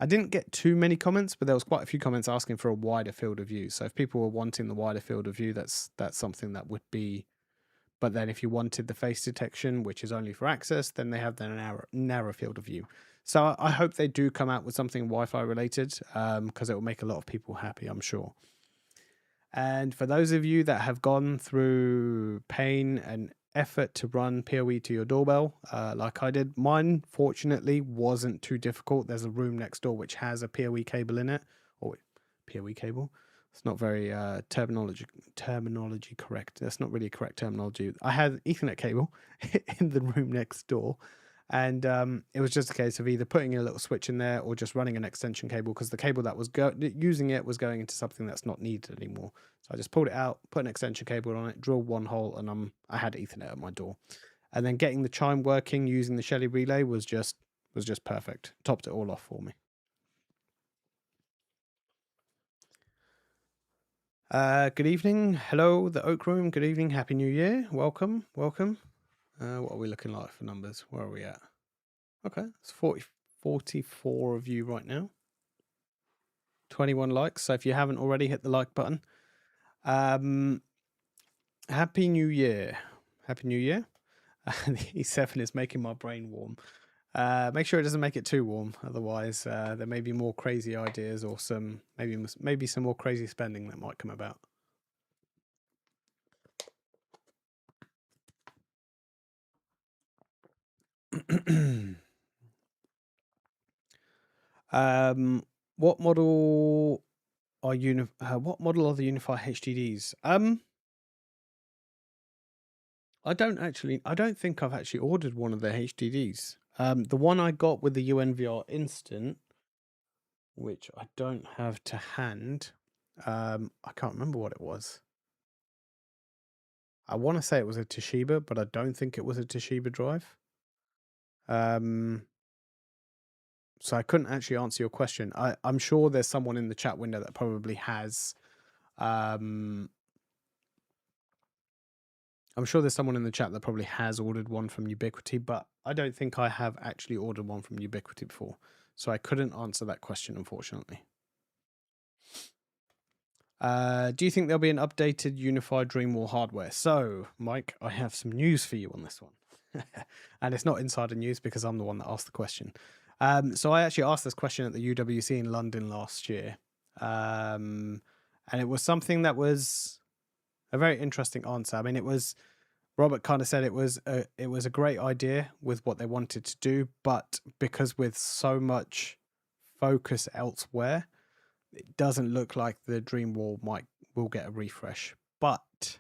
I didn't get too many comments, but there was quite a few comments asking for a wider field of view. So if people were wanting the wider field of view, that's something that would be. But then if you wanted the face detection, which is only for access, then they have the narrow field of view. So I hope they do come out with something Wi-Fi related, because it will make a lot of people happy, I'm sure. And for those of you that have gone through pain and effort to run PoE to your doorbell, like I did, mine fortunately wasn't too difficult. There's a room next door which has a PoE cable in it, or PoE cable. It's not very terminology correct. That's not really correct terminology. I had Ethernet cable in the room next door, and it was just a case of either putting a little switch in there or just running an extension cable, because the cable that was using it was going into something that's not needed anymore. So I just pulled it out, put an extension cable on it, drilled one hole, and I had Ethernet at my door. And then getting the chime working using the Shelly relay was just perfect. Topped it all off for me. Good evening. Hello, the Oak Room. Good evening. Happy New Year. Welcome. What are we looking like for numbers? Where are we at? Okay, it's 44 of you right now. 21 likes. So if you haven't already, hit the like button. Happy New Year. Happy New Year. The E7 is making my brain warm. Make sure it doesn't make it too warm. Otherwise, there may be more crazy ideas or maybe some more crazy spending that might come about. What model are the Unify HDDs? I don't think I've actually ordered one of the HDDs. The one I got with the UNVR Instant, which I don't have to hand, I can't remember what it was. I want to say it was a Toshiba, but I don't think it was a Toshiba drive. So I couldn't actually answer your question. I'm sure there's someone in the chat window that probably has. I'm sure there's someone in the chat that probably has ordered one from Ubiquiti, but I don't think I have actually ordered one from Ubiquiti before. So I couldn't answer that question, unfortunately. Do you think there'll be an updated unified Dreamwall hardware? So, Mike, I have some news for you on this one. And it's not insider news because I'm the one that asked the question. So I actually asked this question at the UWC in London last year. And it was something that was a very interesting answer. I mean, Robert kind of said it was a great idea with what they wanted to do, but because with so much focus elsewhere, it doesn't look like the Dream Wall will get a refresh. But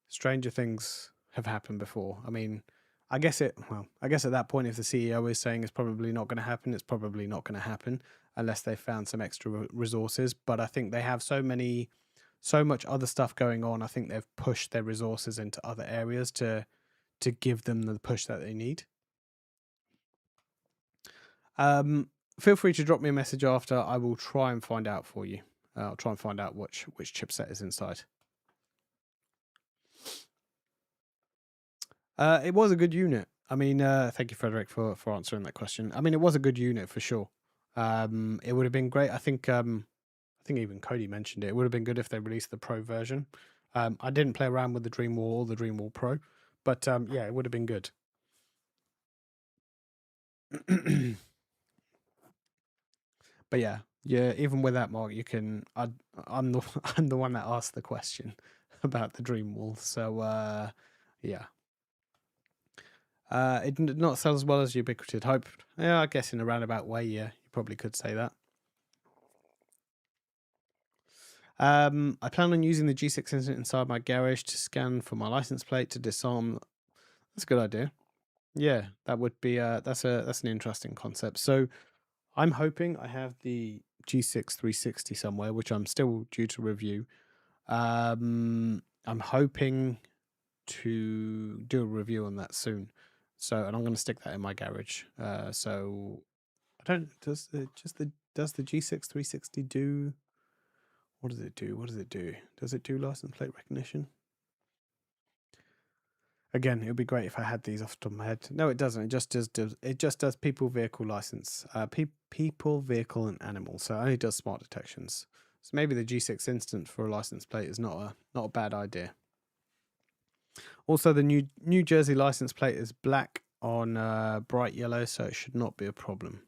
stranger things have happened before. I mean, I guess at that point, if the CEO is saying it's probably not going to happen, it's probably not going to happen unless they found some extra resources. But I think they have so much other stuff going on. I think they've pushed their resources into other areas to give them the push that they need. Feel free to drop me a message after. I will try and find out for you. I'll try and find out which chipset is inside. It was a good unit. I mean, thank you, Frederick, for answering that question. I mean, it was a good unit for sure. It would have been great. I think even Cody mentioned it. It would have been good if they released the Pro version. I didn't play around with the Dream Wall or the Dream Wall Pro, but yeah, it would have been good. But yeah, even with that, Mark, you can. I'm the I'm the one that asked the question about the Dream Wall. So yeah. It did not sell as well as Ubiquiti had hoped. Yeah, I guess in a roundabout way, yeah, you probably could say that. I plan on using the G6 incident inside my garage to scan for my license plate to disarm. That's a good idea. Yeah, that would be that's an interesting concept. So I'm hoping I have the G6 360 somewhere, which I'm still due to review. I'm hoping to do a review on that soon. So, and I'm going to stick that in my garage. So I don't does the G6 360 do? What does it do? What does it do? Does it do license plate recognition? Again, it would be great if I had these off the top of my head. No, it doesn't. It just does people, vehicle, license, people, vehicle, and animal. So it only does smart detections. So maybe the G6 instant for a license plate is not a bad idea. Also, the New Jersey license plate is black on bright yellow, so it should not be a problem.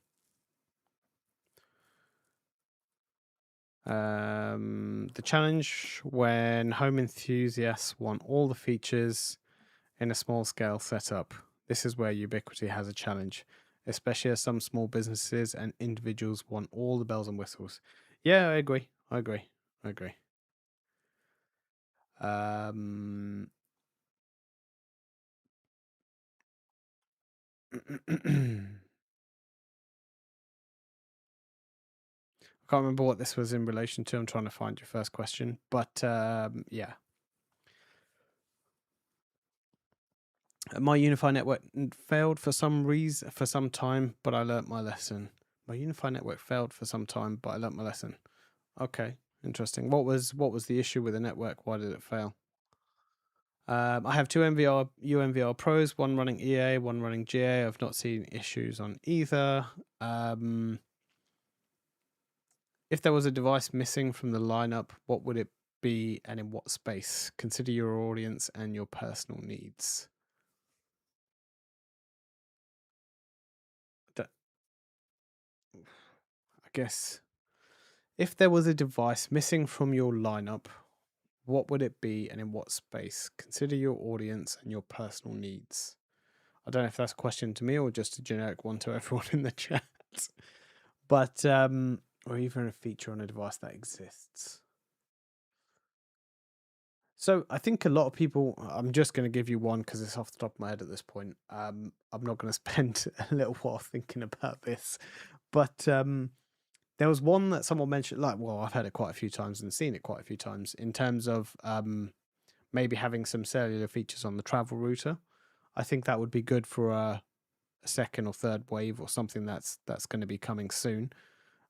The challenge when home enthusiasts want all the features in a small scale setup. This is where Ubiquiti has a challenge, especially as some small businesses and individuals want all the bells and whistles. Yeah, I agree. I can't remember what this was in relation to. I'm trying to find your first question, but yeah. My Unify network failed for some reason for some time, but I learnt my lesson. My Unify network failed for some time, but I learnt my lesson. Okay, interesting. What was the issue with the network? Why did it fail? I have two UMVR Pros, one running EA, one running GA. I've not seen issues on either. If there was a device missing from the lineup, what would it be and in what space? Consider your audience and your personal needs. I guess if there was a device missing from your lineup, what would it be and in what space? Consider your audience and your personal needs. I don't know if that's a question to me or just a generic one to everyone in the chat. But or even a feature on a device that exists. So I think a lot of people, I'm just going to give you one because it's off the top of my head at this point. I'm not going to spend a little while thinking about this, but there was one that someone mentioned, well, I've heard it quite a few times and seen it quite a few times in terms of maybe having some cellular features on the travel router. I think that would be good for a second or third wave or something that's going to be coming soon.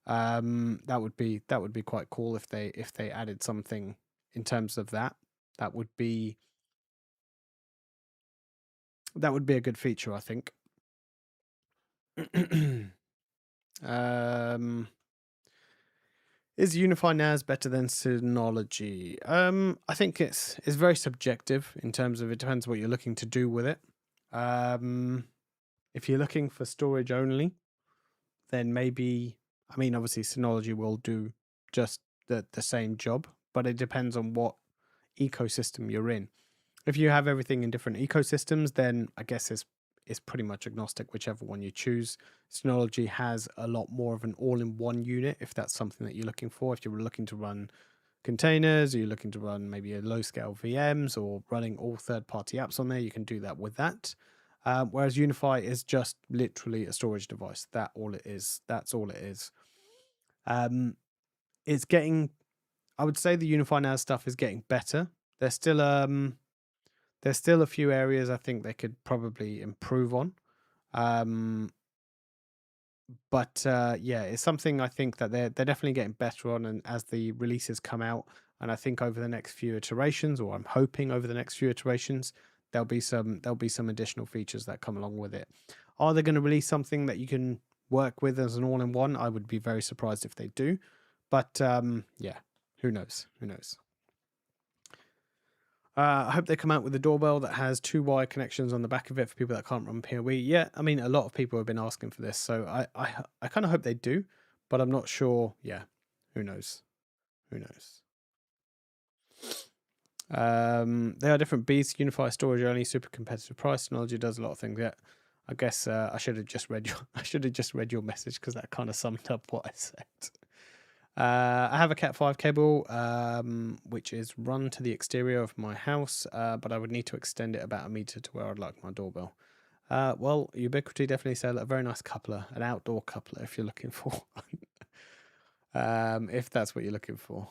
That would be quite cool if they added something in terms of that. That would be a good feature, I think. Is Unify NAS better than Synology? I think it's very subjective in terms of it depends what you're looking to do with it. If you're looking for storage only, then maybe, I mean, obviously Synology will do just the same job, but it depends on what ecosystem you're in. If you have everything in different ecosystems, then I guess it's pretty much agnostic, whichever one you choose. Synology has a lot more of an all-in-one unit, if that's something that you're looking for. If you're looking to run containers, or you're looking to run maybe a low-scale VMs, or running all third-party apps on there, you can do that with that. Whereas Unify is just literally a storage device. That's all it is. It's getting, I would say the Unify NAS stuff is getting better. There's still a few areas I think they could probably improve on. But yeah, it's something I think that they're definitely getting better on, and as the releases come out, and I think over the next few iterations, or I'm hoping over the next few iterations, there'll be some additional features that come along with it. Are they going to release something that you can work with as an all-in-one? I would be very surprised if they do. But yeah, who knows? Who knows? I hope they come out with a doorbell that has 2 wire connections on the back of it for people that can't run PoE. Yeah, I mean, a lot of people have been asking for this, so I kind of hope they do, but I'm not sure. Yeah, who knows? Who knows? They are different beasts. Unify storage only, super competitive price. Synology does a lot of things. Yeah, I guess I should have just read your message, because that kind of summed up what I said. I have a Cat5 cable, which is run to the exterior of my house, but I would need to extend it about 1 meter to where I'd like my doorbell. Well, Ubiquiti definitely sell a very nice coupler, an outdoor coupler, if you're looking for if that's what you're looking for.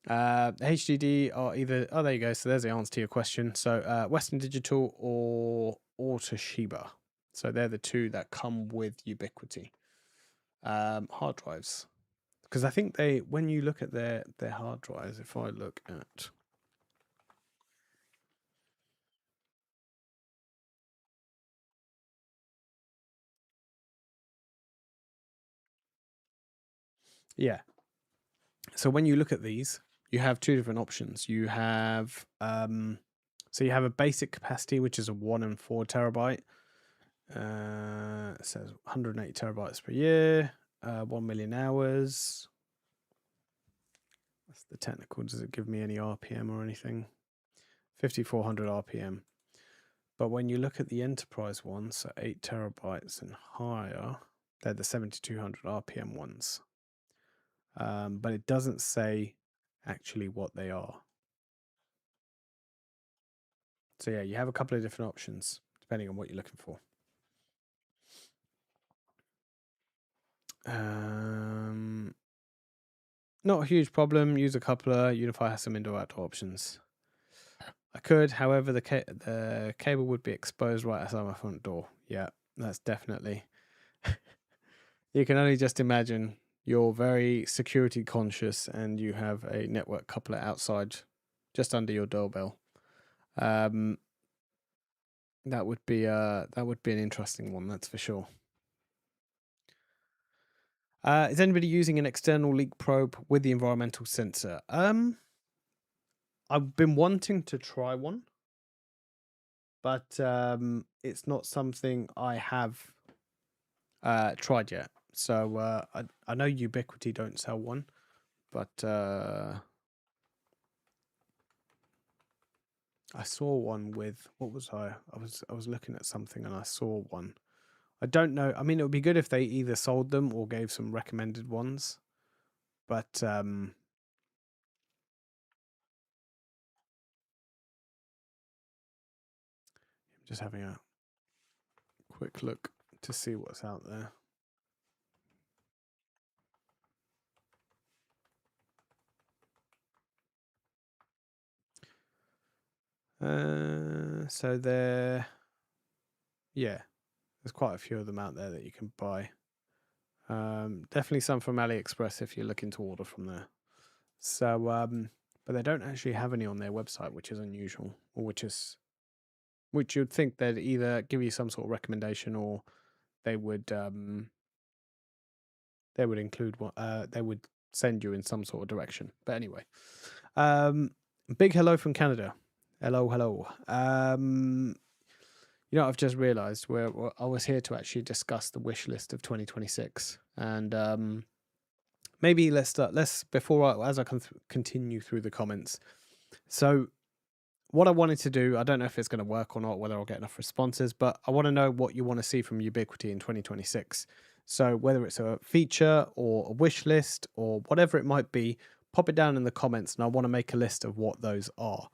HDD are either, oh, there you go. So there's the answer to your question. So Western Digital or Toshiba. So they're the 2 that come with Ubiquiti. Hard drives. Because I think when you look at their hard drives, if I look at, yeah. So when you look at these, you have 2 different options. You have so you have a basic capacity, which is a 1 and 4 terabyte. It says 180 terabytes per year, 1 million hours. That's the technical. Does it give me any RPM or anything? 5400 RPM. But when you look at the enterprise ones, so 8 terabytes and higher, they're the 7200 RPM ones. But it doesn't say actually what they are. So yeah, you have a couple of different options depending on what you're looking for. Not a huge problem. Use a coupler. Unify has some indoor-outdoor options. I could, however, the cable would be exposed right outside my front door. Yeah, that's definitely. You can only just imagine you're very security conscious and you have a network coupler outside, just under your doorbell. That would be an interesting one, that's for sure. Is anybody using an external leak probe with the environmental sensor? I've been wanting to try one, but it's not something I have tried yet. So I know Ubiquiti don't sell one, but I saw one with, what was I? I was looking at something and I saw one. I don't know. I mean, it would be good if they either sold them or gave some recommended ones, but I'm just having a quick look to see what's out there. So there's quite a few of them out there that you can buy. Definitely some from AliExpress if you're looking to order from there. So, but they don't actually have any on their website, which is unusual, or which you'd think they'd either give you some sort of recommendation, or they would include one. They would send you in some sort of direction. But anyway, big hello from Canada. Hello. I've just realised I was here to actually discuss the wish list of 2026, and maybe let's start. As I continue through the comments. So, what I wanted to do, I don't know if it's going to work or not, whether I'll get enough responses, but I want to know what you want to see from Ubiquiti in 2026. So whether it's a feature or a wish list or whatever it might be, pop it down in the comments, and I want to make a list of what those are.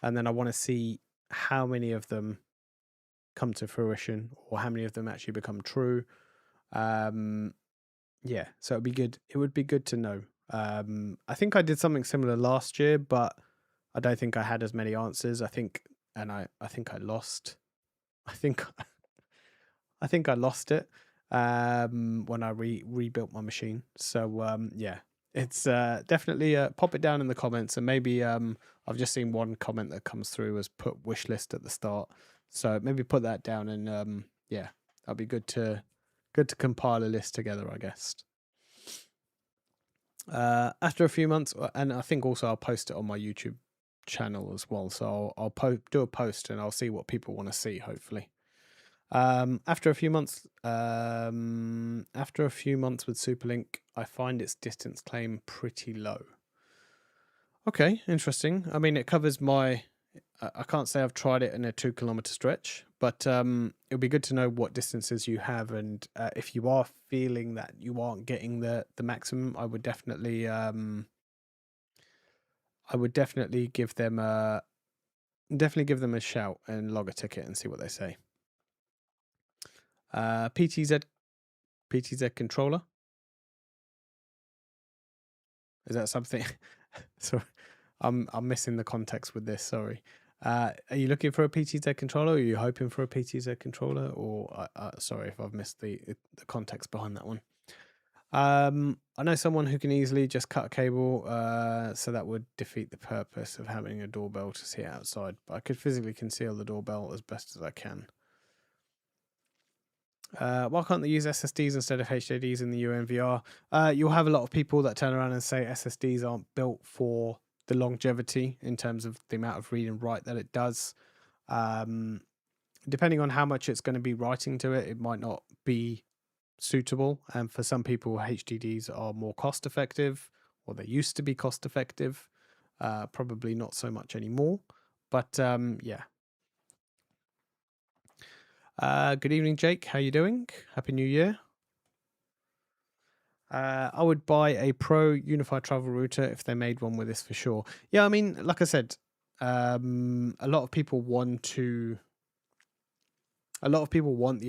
And then I want to see how many of them come to fruition or how many of them actually become true. Yeah, so it'd be good. It would be good to know. I think I did something similar last year, but I don't think I had as many answers. I think, and I think I lost. I think I think I lost it when I rebuilt my machine. So yeah, it's definitely pop it down in the comments, and maybe I've just seen one comment that comes through as put wish list at the start. So maybe put that down, and yeah, that'll be good to compile a list together, I guess. After a few months, and I think also I'll post it on my YouTube channel as well. So I'll do a post and I'll see what people want to see. Hopefully, after a few months, with Superlink, I find its distance claim pretty low. Okay, interesting. I mean, it covers my. I can't say I've tried it in a 2 kilometer stretch, but it'll be good to know what distances you have, and if you are feeling that you aren't getting the maximum, I would definitely give them a shout and log a ticket and see what they say. PTZ controller. Is that something? So I'm missing the context with this. Sorry. Are you looking for a PTZ controller? Or are you hoping for a PTZ controller? Or sorry if I've missed the context behind that one. I know someone who can easily just cut a cable, so that would defeat the purpose of having a doorbell to see outside. But I could physically conceal the doorbell as best as I can. Why can't they use SSDs instead of HDDs in the UMVR? You'll have a lot of people that turn around and say SSDs aren't built for the longevity in terms of the amount of read and write that it does. Depending on how much it's going to be writing to it, it might not be suitable. And for some people, HDDs are more cost effective, or they used to be cost effective. Probably not so much anymore. But yeah. Good evening, Jake. How you doing? Happy New Year. I would buy a Pro Unified Travel Router if they made one with this for sure. Yeah, I mean, like I said, a lot of people want the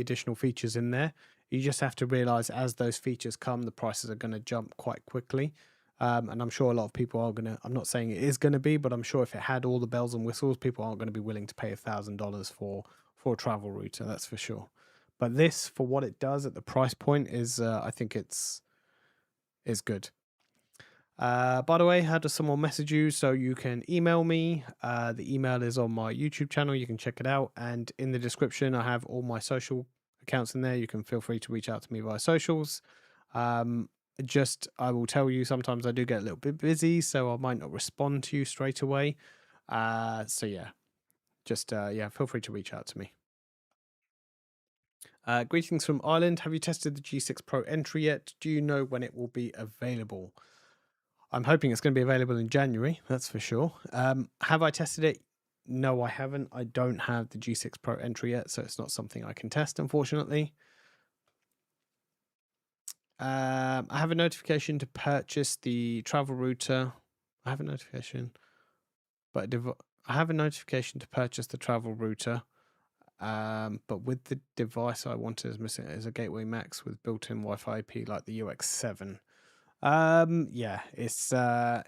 additional features in there. You just have to realize as those features come, the prices are going to jump quite quickly. And I'm sure a lot of people are going to, I'm not saying it is going to be, but I'm sure if it had all the bells and whistles, people aren't going to be willing to pay $1,000 for a travel router. That's for sure. But this, for what it does at the price point, is I think is good. By the way, how does someone message you? So you can email me. The email is on my YouTube channel. You can check it out. And in the description, I have all my social accounts in there. You can feel free to reach out to me via socials. I will tell you, sometimes I do get a little bit busy, so I might not respond to you straight away. So yeah, feel free to reach out to me. Greetings from Ireland. Have you tested the G6 Pro entry yet? Do you know when it will be available? I'm hoping it's going to be available in January, that's for sure. Have I tested it? No, I haven't. I don't have the G6 Pro entry yet, so it's not something I can test, unfortunately. I have a notification to purchase the travel router. I have a notification, but I have a notification to purchase the travel router. But with the device I wanted is missing is a Gateway Max with built-in Wi-Fi IP like the UX7. Yeah, it's a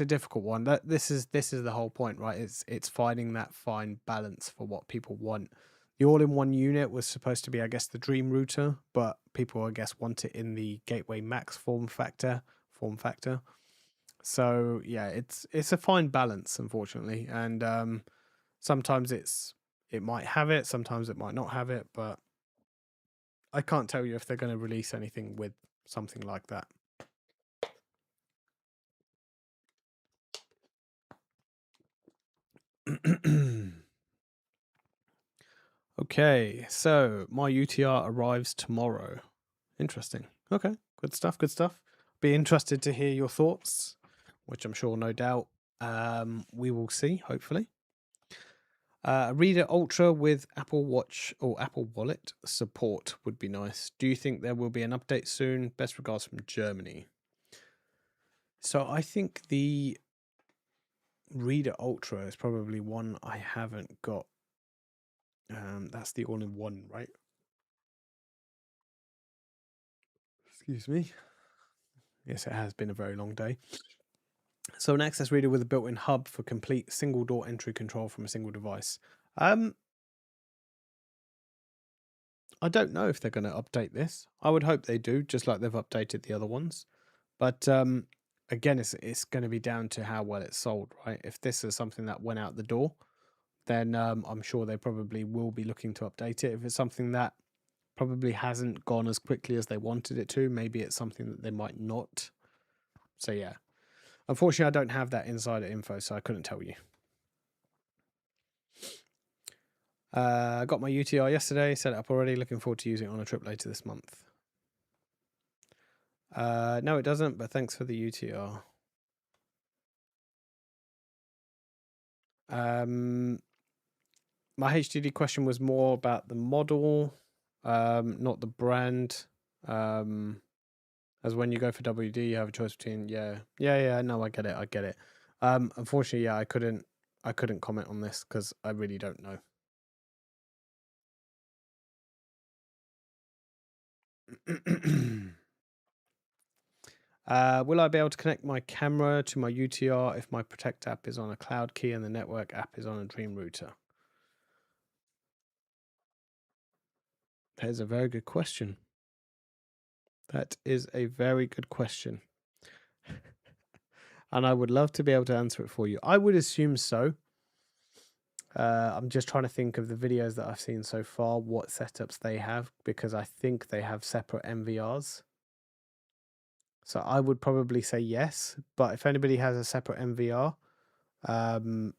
difficult one. This is the whole point, right? It's finding that fine balance for what people want. The all-in-one unit was supposed to be, I guess, the dream router, but people, I guess, want it in the Gateway Max form factor. So yeah, it's a fine balance, unfortunately, and sometimes it might have it, sometimes it might not have it, but I can't tell you if they're going to release anything with something like that. Okay, so my UTR arrives tomorrow. Interesting. Okay, good stuff. Be interested to hear your thoughts, which I'm sure, no doubt, we will see, hopefully. Reader Ultra with Apple Watch or Apple Wallet support would be nice. Do you think there will be an update soon? Best regards from Germany. So I think the Reader Ultra is probably one I haven't got. That's the all-in-one, right? Excuse me. Yes, it has been a very long day. So an access reader with a built-in hub for complete single door entry control from a single device. I don't know if they're going to update this. I would hope they do, just like they've updated the other ones. But again, it's going to be down to how well it's sold, right? If this is something that went out the door, then I'm sure they probably will be looking to update it. If it's something that probably hasn't gone as quickly as they wanted it to, maybe it's something that they might not. So yeah, unfortunately, I don't have that insider info, so I couldn't tell you. I got my UTR yesterday, set it up already. Looking forward to using it on a trip later this month. No, it doesn't, but thanks for the UTR. My HDD question was more about the model, not the brand. As when you go for WD, you have a choice between no, I get it. Unfortunately, yeah, I couldn't comment on this because I really don't know. Will I be able to connect my camera to my UTR if my Protect app is on a cloud key and the network app is on a Dream router? That is a very good question. That is a very good question. And I would love to be able to answer it for you. I would assume so. I'm just trying to think of the videos that I've seen so far, what setups they have, because I think they have separate MVRs. So I would probably say yes, but if anybody has a separate MVR and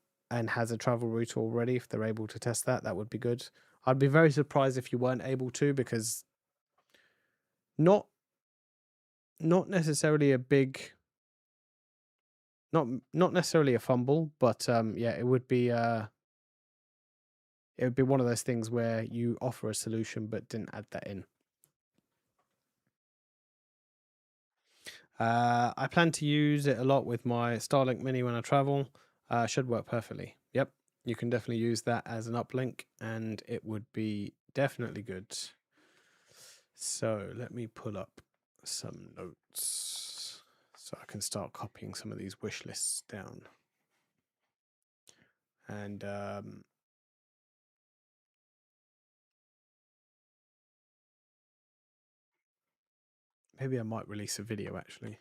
has a travel route already, if they're able to test that, that would be good. I'd be very surprised if you weren't able to, because not necessarily a big, not necessarily a fumble, but yeah, it would be one of those things where you offer a solution but didn't add that in. I plan to use it a lot with my Starlink Mini when I travel. Should work perfectly. Yep, you can definitely use that as an uplink and it would be definitely good. So let me pull up some notes so I can start copying some of these wish lists down. And maybe I might release a video actually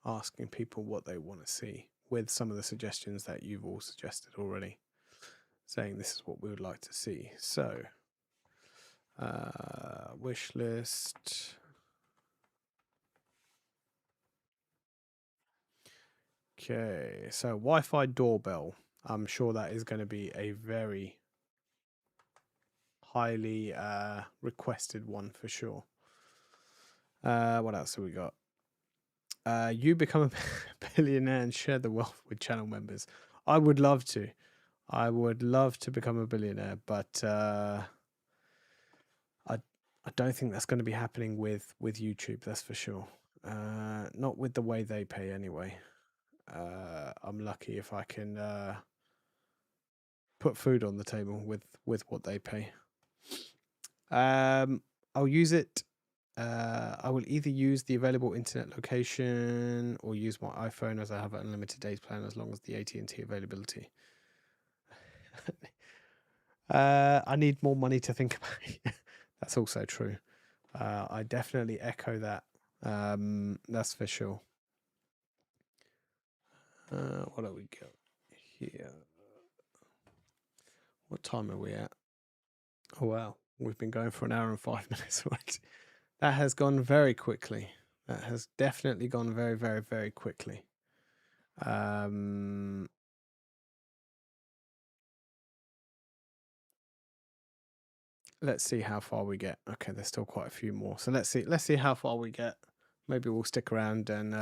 asking people what they want to see with some of the suggestions that you've all suggested already, saying this is what we would like to see. So wish list. Okay, so Wi-Fi doorbell. I'm sure that is going to be a very highly requested one for sure. What else have we got? You become a billionaire and share the wealth with channel members. I would love to. I would love to become a billionaire, but I don't think that's going to be happening with YouTube. That's for sure. Not with the way they pay anyway. I'm lucky if I can put food on the table with what they pay. I'll use it. I will either use the available internet location or use my iPhone as I have an unlimited days plan as long as the AT&T availability. I need more money to think about. That's also true. I definitely echo that. That's for sure. What do we got here? What time are we at? Oh wow, we've been going for an hour and 5 minutes already. That has gone very quickly. That has definitely gone very, very, very quickly. Let's see how far we get. Okay, there's still quite a few more. So let's see how far we get. Maybe we'll stick around and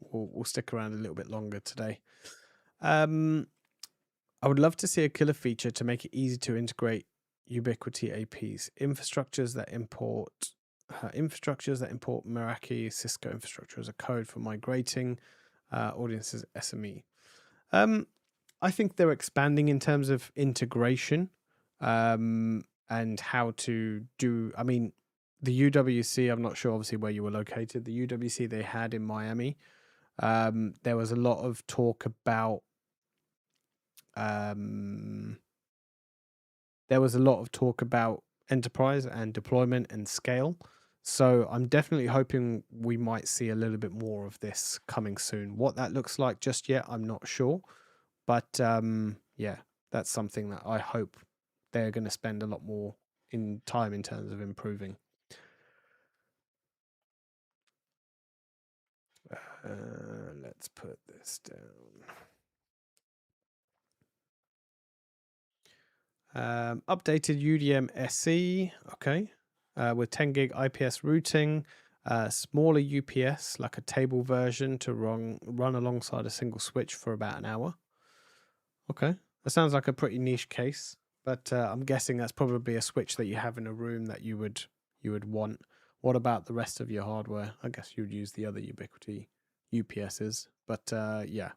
we'll stick around a little bit longer today. I would love to see a killer feature to make it easy to integrate Ubiquiti APs, infrastructures that import Meraki Cisco infrastructure as a code for migrating audiences SME. I think they're expanding in terms of integration and how to do. I mean, the UWC. I'm not sure, obviously, where you were located. The UWC they had in Miami. There was a lot of talk about. There was a lot of talk about enterprise and deployment and scale. So I'm definitely hoping we might see a little bit more of this coming soon. What that looks like just yet, I'm not sure. But yeah, that's something that I hope they're going to spend a lot more in time in terms of improving. Let's put this down. Updated UDM SE, okay, with 10 gig IPS routing, smaller UPS, like a table version to run alongside a single switch for about an hour. Okay, that sounds like a pretty niche case, but I'm guessing that's probably a switch that you have in a room that you would want. What about the rest of your hardware? I guess you'd use the other Ubiquiti UPSs, but yeah.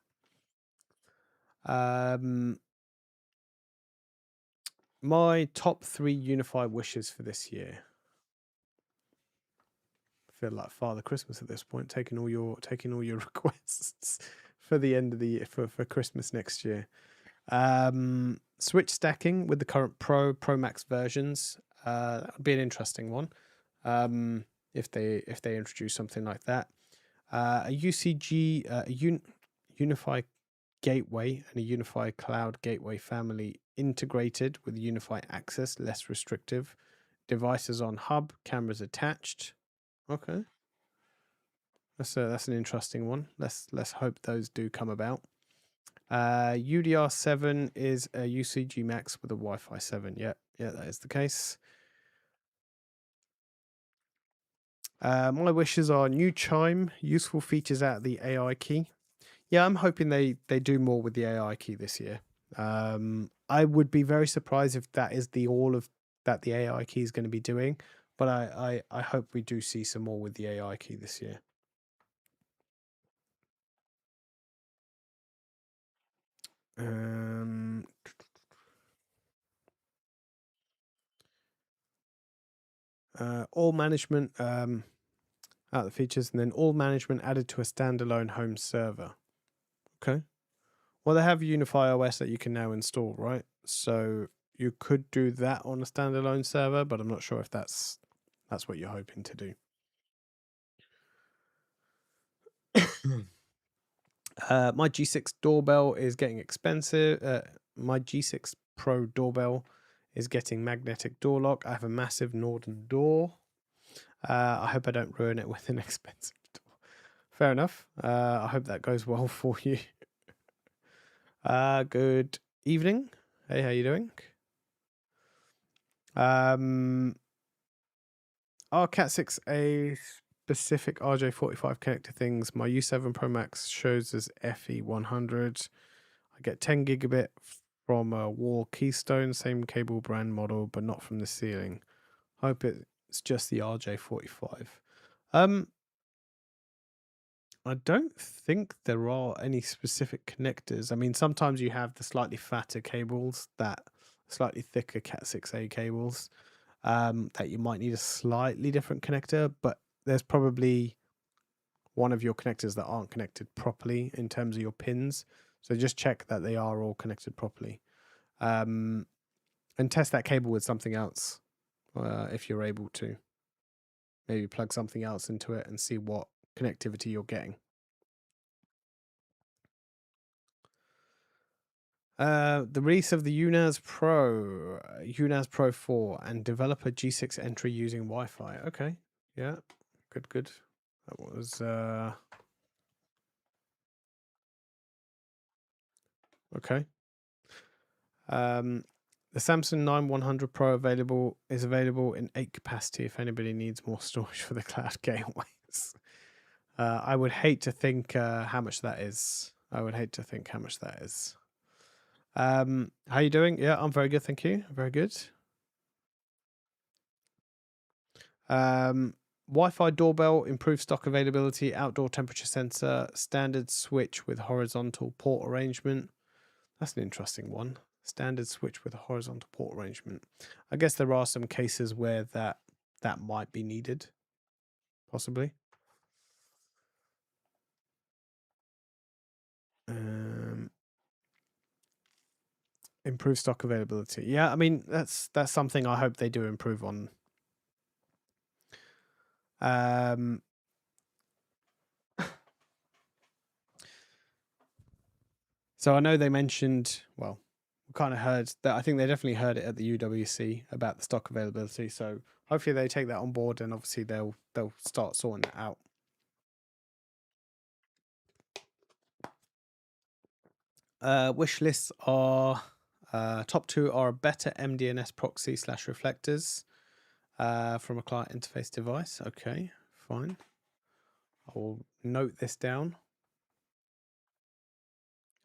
My top 3 Unify wishes for this year. I feel like Father Christmas at this point, taking all your requests for the end of the year for Christmas next year. Switch stacking with the current Pro Max versions. That would be an interesting one. If they introduce something like that. A UCG Unify Gateway and a Unify Cloud Gateway family integrated with Unify Access, less restrictive. Devices on hub, cameras attached. Okay, that's an interesting one. Let's hope those do come about. UDR7 is a UCG Max with a Wi-Fi 7. Yeah, that is the case. My wishes are new chime, useful features out of the AI key. Yeah, I'm hoping they do more with the AI key this year. I would be very surprised if that is the all of that the AI key is going to be doing, but I hope we do see some more with the AI key this year. All management out of the features, and then all management added to a standalone home server. Okay. Well, they have Unify OS that you can now install, right? So you could do that on a standalone server, but I'm not sure if that's what you're hoping to do. My G6 doorbell is getting expensive. My G6 Pro doorbell is getting magnetic door lock. I have a massive Norden door. I hope I don't ruin it with an expensive door. Fair enough. I hope that goes well for you. Good evening. Hey, how you doing? Our Cat 6A specific RJ45 connector things. My U7 Pro Max shows as FE100. I get 10 gigabit from a wall keystone, same cable brand model, but not from the ceiling. Hope it's just the RJ45. I don't think there are any specific connectors. I mean, sometimes you have the slightly fatter cables, that slightly thicker Cat 6A cables, that you might need a slightly different connector, but there's probably one of your connectors that aren't connected properly in terms of your pins. So just check that they are all connected properly. And test that cable with something else if you're able to. Maybe plug something else into it and see what connectivity you're getting. The release of the UNAS Pro 4, and developer G6 entry using Wi-Fi. Okay, yeah, good. That was okay. The Samsung 9100 Pro is available in 8 capacity if anybody needs more storage for the cloud gateways. I would hate to think how much that is. How you doing? Yeah, I'm very good, thank you. Very good. Wi-Fi doorbell, improved stock availability, outdoor temperature sensor, standard switch with horizontal port arrangement. That's an interesting one. Standard switch with a horizontal port arrangement. I guess there are some cases where that might be needed, possibly. Improve stock availability. Yeah, I mean that's something I hope they do improve on. So I know they mentioned, well, we kind of heard that. I think they definitely heard it at the UWC about the stock availability. So hopefully they take that on board, and obviously they'll start sorting that out. Wish lists are top two are a better MDNS proxy / reflectors from a client interface device. Okay, fine. I will note this down.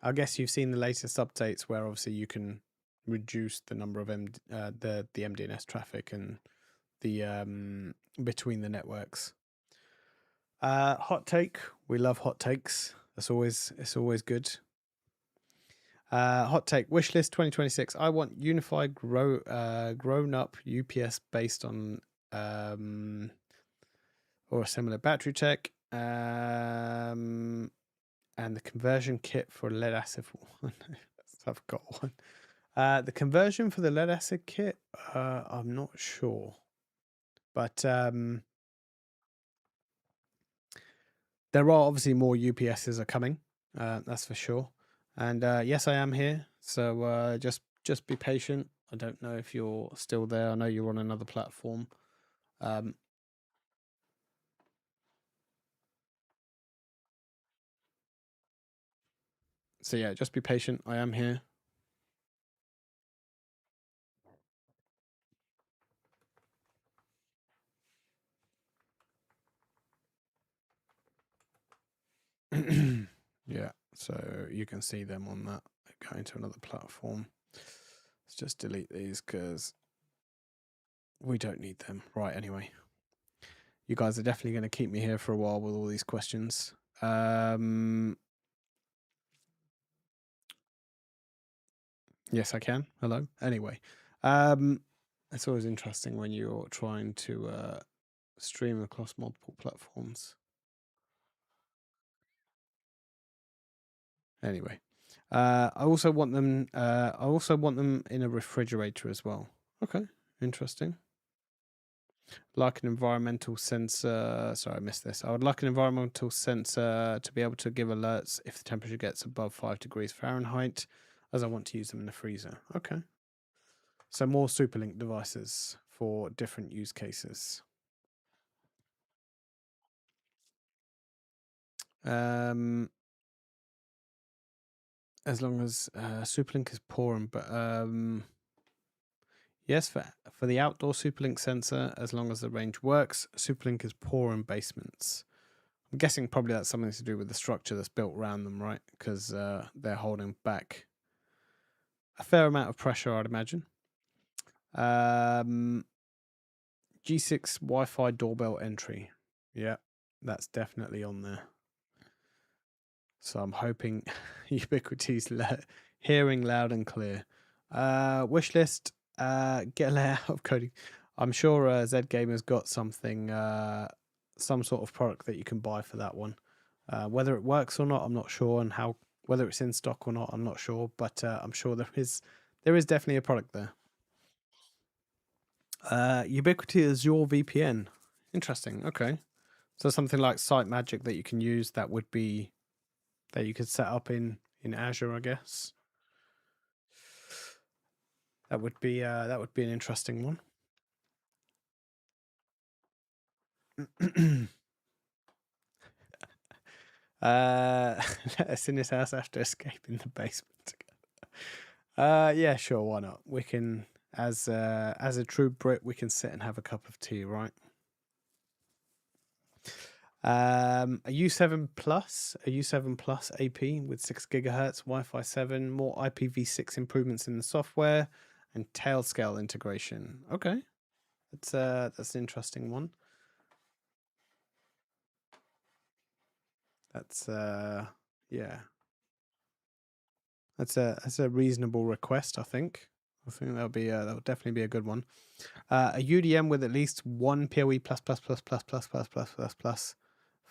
I guess you've seen the latest updates where obviously you can reduce the number of the MDNS traffic and the between the networks. Hot take. We love hot takes. It's always good. Hot take. Wishlist 2026. I want unified grown up UPS based on or a similar battery tech. And the conversion kit for lead acid. I've got one. The conversion for the lead acid kit, I'm not sure, but there are obviously more UPSs are coming. That's for sure. And yes, I am here. So just be patient. I don't know if you're still there. I know you're on another platform. So yeah, just be patient. I am here. Yeah, so you can see them on that. Going to another platform. Let's just delete these because we don't need them. Right, anyway. You guys are definitely going to keep me here for a while with all these questions. Yes, I can. Hello. Anyway, it's always interesting when you're trying to stream across multiple platforms. Anyway, I also want them. I also want them in a refrigerator as well. Okay, interesting. Like an environmental sensor. Sorry, I missed this. I would like an environmental sensor to be able to give alerts if the temperature gets above 5 degrees Fahrenheit, as I want to use them in the freezer. Okay. So more Superlink devices for different use cases. As long as Superlink is poor and but yes, for the outdoor Superlink sensor, as long as the range works, Superlink is poor in basements. I'm guessing probably that's something to do with the structure that's built around them, right? Because they're holding back a fair amount of pressure, I'd imagine. G6 Wi-Fi doorbell entry. Yeah, that's definitely on there. So I'm hoping Ubiquiti's hearing loud and clear. Wishlist, get a layout of coding. I'm sure Zed Gamer's got something, some sort of product that you can buy for that one. Whether it works or not, I'm not sure, and whether it's in stock or not, I'm not sure. But I'm sure there is definitely a product there. Ubiquiti Azure VPN. Interesting. Okay, so something like Site Magic that you can use that you could set up in Azure, I guess. That would be an interesting one. Let us in his house after escaping the basement. Yeah, sure, why not? We can, as a true Brit, we can sit and have a cup of tea, right? A U7 Plus, a U7 Plus AP with 6 gigahertz, Wi-Fi 7, more IPv6 improvements in the software, and Tailscale integration. Okay, that's an interesting one. That's yeah, that's a reasonable request. I think that'll definitely be a good one. A UDM with at least one PoE plus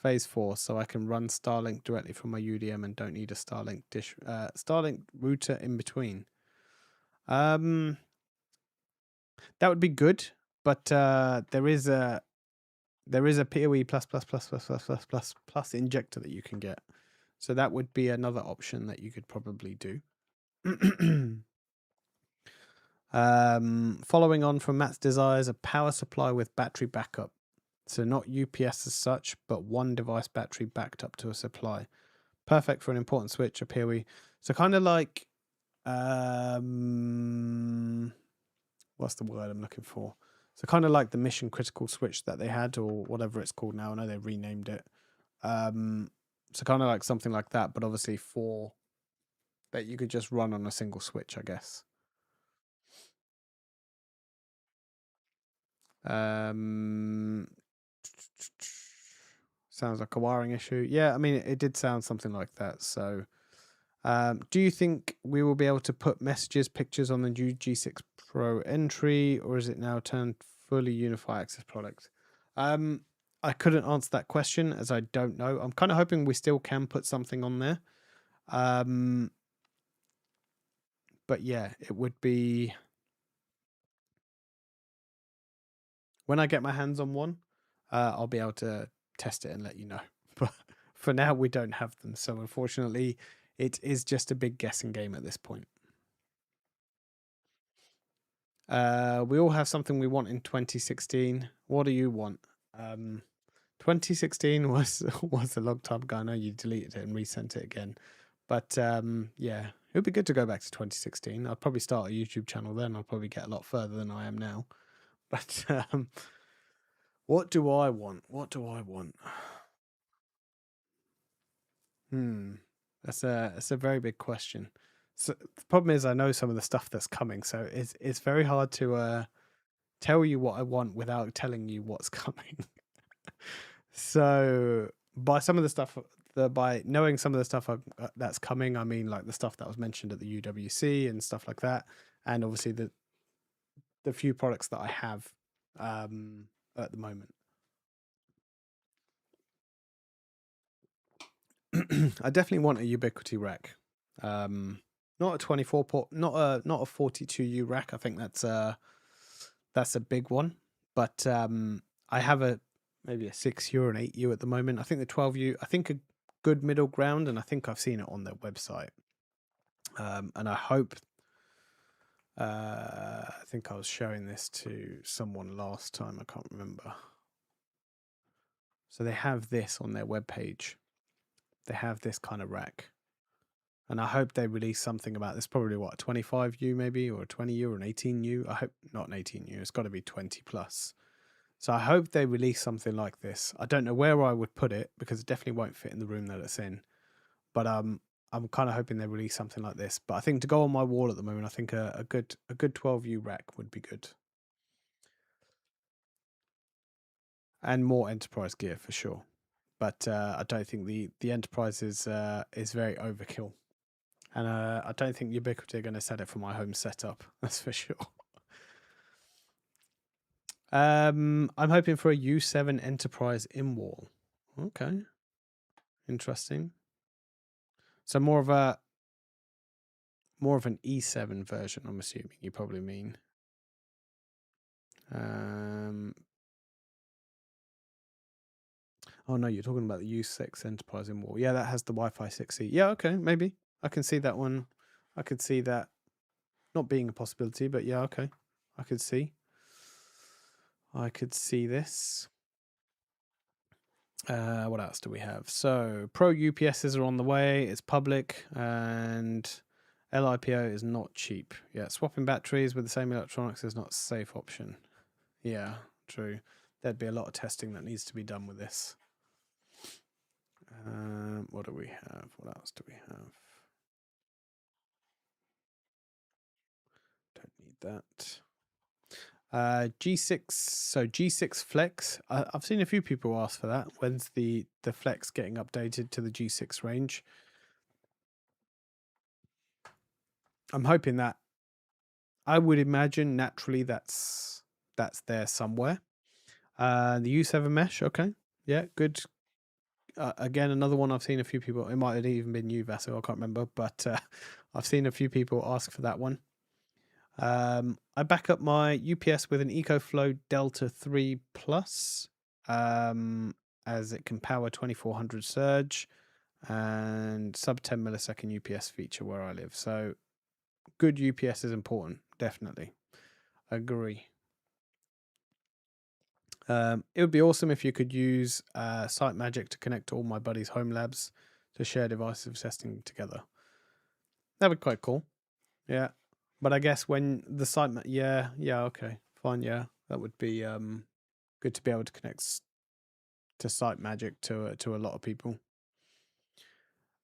phase 4, so I can run Starlink directly from my UDM and don't need a Starlink Starlink router in between. That would be good, but there is a PoE plus injector that you can get, so that would be another option that you could probably do. Following on from Matt's desires, a power supply with battery backup. So not UPS as such, but one device battery backed up to a supply. Perfect for an important switch or PoE. So kind of like, what's the word I'm looking for? So kind of like the mission critical switch that they had, or whatever it's called now. I know they renamed it. So kind of like something like that, but obviously for that you could just run on a single switch, I guess. Sounds like a wiring issue. Yeah, I mean, it did sound something like that. So, do you think we will be able to put messages, pictures on the new G6 Pro entry, or is it now turned fully Unify Access product? I couldn't answer that question as I don't know. I'm kind of hoping we still can put something on there. But yeah, it would be when I get my hands on one, I'll be able to test it and let you know. But for now, we don't have them. So unfortunately, it is just a big guessing game at this point. We all have something we want in 2016. What do you want? 2016 was a long time ago. I know you deleted it and resent it again. But yeah, it would be good to go back to 2016. I'd probably start a YouTube channel then. I'll probably get a lot further than I am now. But what do I want? What do I want? That's a very big question. So the problem is I know some of the stuff that's coming, so it's very hard to tell you what I want without telling you what's coming. So by some of the stuff, by knowing some of the stuff that's coming, I mean like the stuff that was mentioned at the UWC and stuff like that, and obviously the few products that I have at the moment. I definitely want a Ubiquiti rack. Not a 24 port, not a 42U rack. I think that's a big one. But I have maybe a 6U or an 8U at the moment. I think the 12U, I think a good middle ground, and I think I've seen it on their website. And I hope I think I was showing this to someone last time. I can't remember. So they have this on their webpage. They have this kind of rack. And I hope they release something about this. Probably what, a 25U maybe, or a 20U or an 18U. I hope not an 18U. It's got to be 20 plus. So I hope they release something like this. I don't know where I would put it because it definitely won't fit in the room that it's in. But I'm kind of hoping they release something like this. But I think to go on my wall at the moment, I think a good 12U rack would be good. And more enterprise gear for sure. But I don't think the enterprise is very overkill. And I don't think Ubiquiti are going to set it for my home setup. That's for sure. I'm hoping for a U7 Enterprise in wall. Okay, interesting. So more of an E7 version. I'm assuming you probably mean. Oh no, you're talking about the U6 Enterprise in wall. Yeah, that has the Wi-Fi 6E. Yeah, okay, maybe I can see that one. I could see that not being a possibility, but yeah, okay, I could see this. What else do we have? So Pro UPSs are on the way. It's public, and LiPo is not cheap. Yeah, swapping batteries with the same electronics is not a safe option. Yeah, true. There'd be a lot of testing that needs to be done with this. What do we have? What else do we have? Don't need that. G6. So G6 Flex. I've seen a few people ask for that. When's the Flex getting updated to the G6 range? I'm hoping that. I would imagine naturally that's there somewhere. The U7 mesh. Okay. Yeah. Good. Again, another one I've seen a few people. It might have even been you, Vaso. I can't remember, but I've seen a few people ask for that one. I back up my UPS with an EcoFlow Delta 3 Plus, as it can power 2400 surge and sub 10 millisecond UPS feature where I live. So good UPS is important, definitely. Agree. It would be awesome if you could use Site Magic to connect to all my buddies' home labs to share devices testing together. That would be quite cool. Yeah. But I guess when the site, yeah, okay, fine, yeah, that would be good to be able to connect to Site Magic to a lot of people.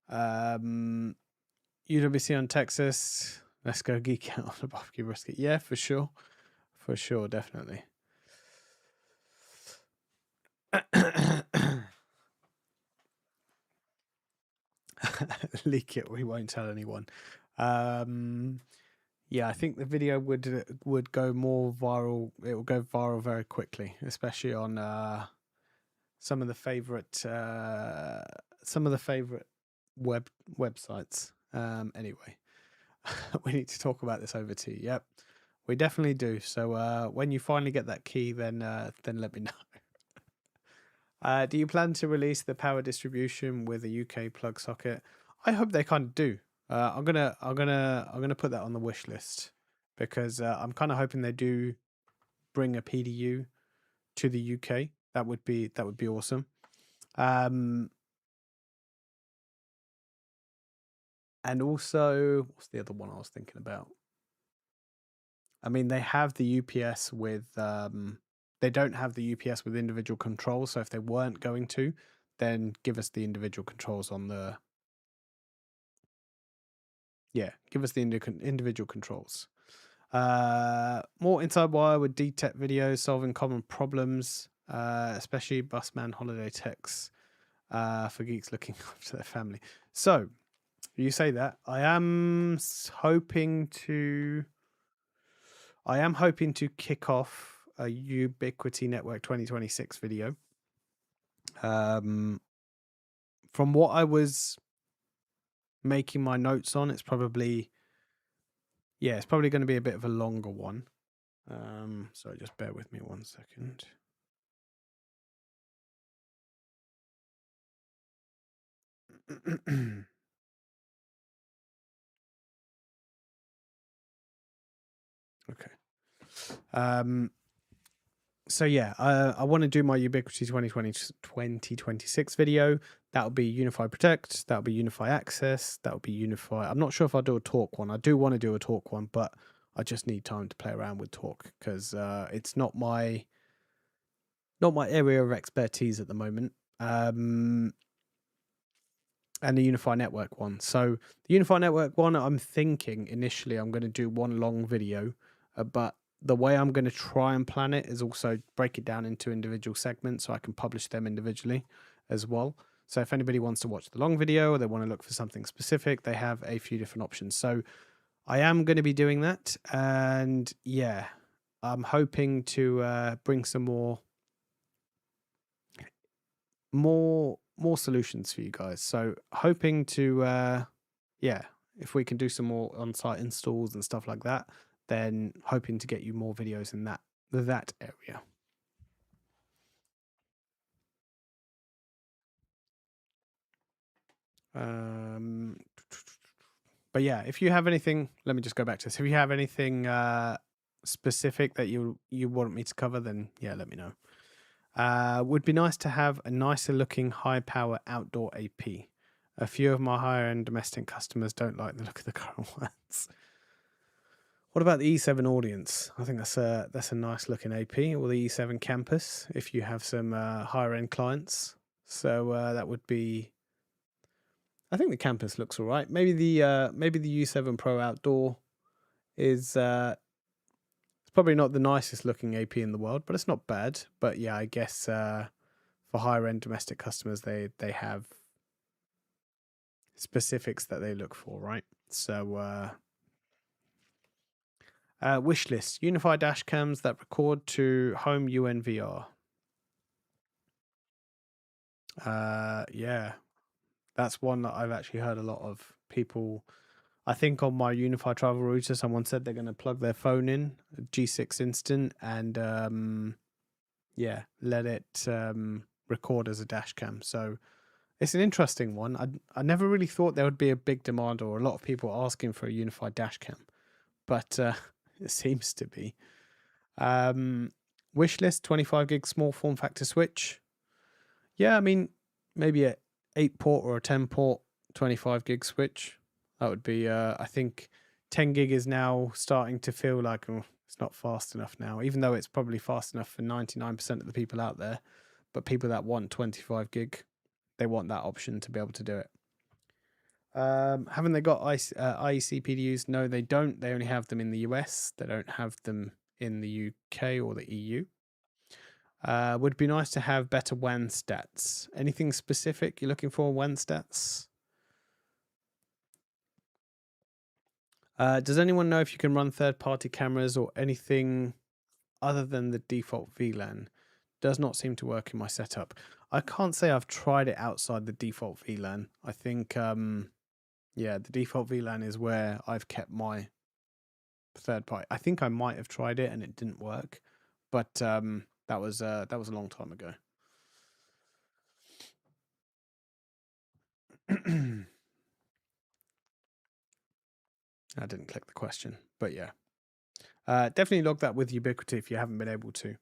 UWC on Texas, let's go geek out on the barbecue brisket. Yeah, for sure, definitely. Leak it, we won't tell anyone. Yeah, I think the video would go more viral. It will go viral very quickly, especially on some of the favorite websites. Anyway, we need to talk about this over tea. Yep, we definitely do. So when you finally get that key, then let me know. Do you plan to release the power distribution with a UK plug socket? I hope they kind of do. I'm gonna put that on the wish list because I'm kind of hoping they do bring a PDU to the UK. That would be awesome. And also, what's the other one I was thinking about? I mean, they have the UPS with they don't have the UPS with individual controls. So if they weren't going to, then give us the individual controls on the. Yeah, give us the individual controls. More inside wire with DTech videos solving common problems, especially busman holiday techs for geeks looking after their family. So you say that I am hoping to kick off a Ubiquiti Network 2026 video. From what I was making my notes on, it's probably going to be a bit of a longer one. So just bear with me 1 second. Okay. So yeah, I want to do my Ubiquiti 2026 video. That'll be Unify Protect. That'll be Unify Access. That'll be Unify. I'm not sure if I'll do a talk one. I do want to do a talk one, but I just need time to play around with talk because it's not my area of expertise at the moment. And the Unify Network one. So the Unify Network one, I'm thinking initially I'm going to do one long video, but the way I'm going to try and plan it is also break it down into individual segments so I can publish them individually as well. So if anybody wants to watch the long video or they want to look for something specific, they have a few different options. So I am going to be doing that. And yeah, I'm hoping to bring some more solutions for you guys. So hoping to if we can do some more on-site installs and stuff like that, then hoping to get you more videos in that area. But yeah, if you have anything, let me just go back to this. If you have anything specific that you want me to cover, then yeah, let me know. Would be nice to have a nicer looking high power outdoor AP. A few of my higher end domestic customers don't like the look of the current ones. What about the E7 Audience? I think that's a nice looking AP, or the E7 Campus if you have some higher end clients. So that would be I think the campus looks all right. Maybe the U7 Pro Outdoor is it's probably not the nicest looking AP in the world, but it's not bad. But yeah, I guess for higher end domestic customers, they have specifics that they look for, right? So Wishlist, unified dash cams that record to home UNVR. Yeah, that's one that I've actually heard a lot of people. I think on my unified travel router, someone said they're going to plug their phone in, G6 Instant, and yeah, let it record as a dash cam. So it's an interesting one. I never really thought there would be a big demand or a lot of people asking for a unified dash cam, but it seems to be. Wishlist 25 gig small form factor switch. Yeah, I mean maybe a 8 port or a 10 port 25 gig switch. That would be. I think 10 gig is now starting to feel like it's not fast enough now, even though it's probably fast enough for 99% of the people out there. But people that want 25 gig, they want that option to be able to do it. Haven't they got IEC PDUs? No, they don't. They only have them in the US. They don't have them in the UK or the EU. Would be nice to have better WAN stats. Anything specific you're looking for WAN stats? Does anyone know if you can run third-party cameras or anything other than the default VLAN? Does not seem to work in my setup. I can't say I've tried it outside the default VLAN. I think, yeah, the default VLAN is where I've kept my third party. I think I might have tried it and it didn't work, but that was a long time ago. I didn't click the question, but yeah. Definitely log that with Ubiquiti if you haven't been able to.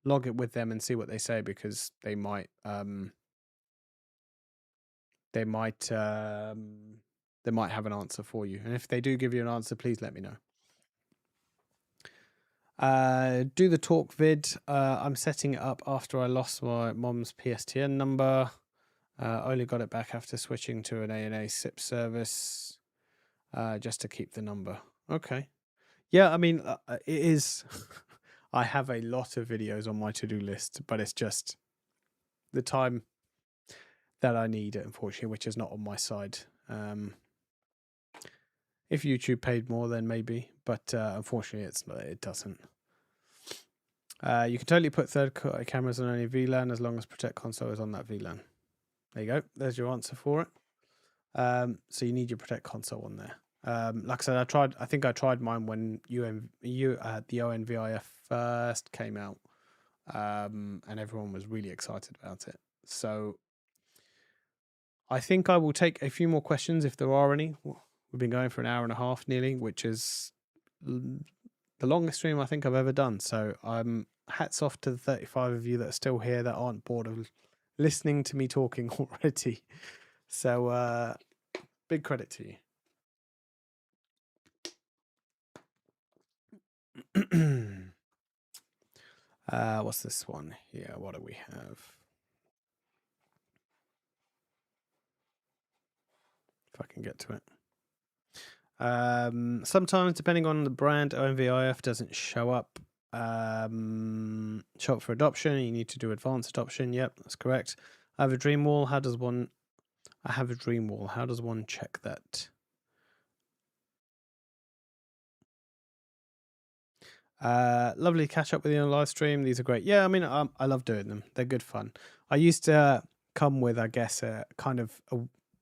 Log it with them and see what they say, because they might they might have an answer for you. And if they do give you an answer, please let me know. Do the talk vid. I'm setting it up after I lost my mom's PSTN number. Only got it back after switching to an ANA SIP service, just to keep the number. Okay. Yeah, I mean, it is. I have a lot of videos on my to-do list, but it's just the time that I need, unfortunately, which is not on my side. If YouTube paid more, then maybe, but unfortunately, it doesn't. You can totally put third cameras on any VLAN as long as Protect Console is on that VLAN. There you go. There's your answer for it. So you need your Protect Console on there. Like I said, I think I tried mine when the ONVIF first came out, and everyone was really excited about it. So I think I will take a few more questions if there are any. We've been going for an hour and a half nearly, which is the longest stream I think I've ever done. So hats off to the 35 of you that are still here that aren't bored of listening to me talking already. So big credit to you. What's this one here? What do we have? If I can get to it. Sometimes, depending on the brand, ONVIF doesn't show up. Show up for adoption. You need to do advanced adoption. Yep, that's correct. I have a dream wall. How does one? I have a dream wall. How does one check that? Lovely to catch up with you on live stream. These are great. Yeah, I mean, I love doing them. They're good fun. I used to come with, I guess, kind of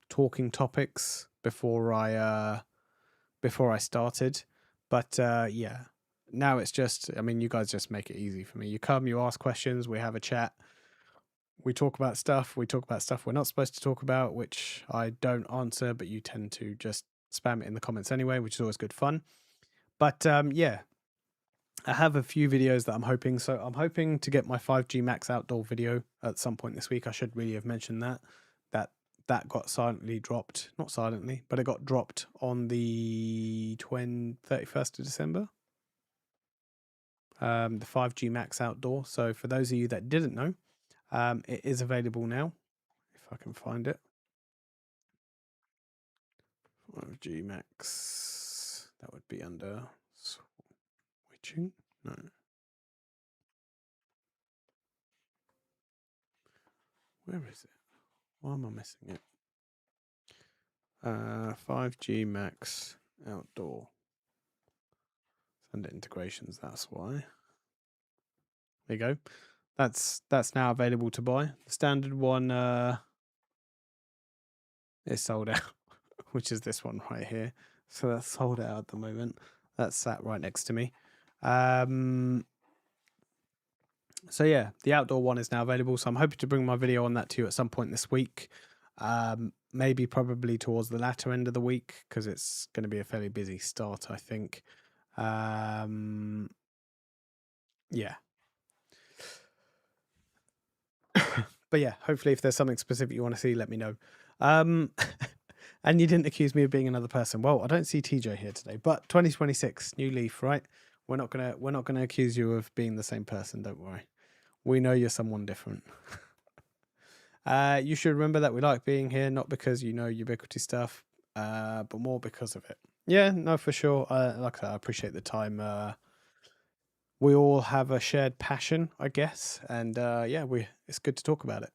talking topics before I started, but yeah, now it's just. I mean, you guys just make it easy for me. You come, you ask questions, we have a chat, we talk about stuff. We talk about stuff we're not supposed to talk about, which I don't answer, but you tend to just spam it in the comments anyway, which is always good fun. But yeah. I have a few videos that I'm hoping. So I'm hoping to get my 5G Max outdoor video at some point this week. I should really have mentioned that. That got silently dropped. Not silently, but it got dropped on the 31st of December. The 5G Max outdoor. So for those of you that didn't know, it is available now. If I can find it. 5G Max. That would be under switching. No. Where is it? Why am I missing it? 5G Max outdoor. Under integrations, that's why. There you go. That's now available to buy. The standard one is sold out, which is this one right here. So that's sold out at the moment. That's sat right next to me. So yeah, the outdoor one is now available. So I'm hoping to bring my video on that to you at some point this week. Maybe probably towards the latter end of the week, because it's going to be a fairly busy start, I think. Yeah. But yeah, hopefully if there's something specific you want to see, let me know. And you didn't accuse me of being another person. Well, I don't see TJ here today, but 2026, new leaf, right? We're not gonna accuse you of being the same person, don't worry. We know you're someone different. You should remember that we like being here, not because you know Ubiquiti stuff, but more because of it. Yeah, no, for sure. Like I said, I appreciate the time. We all have a shared passion, I guess, and yeah, it's good to talk about it.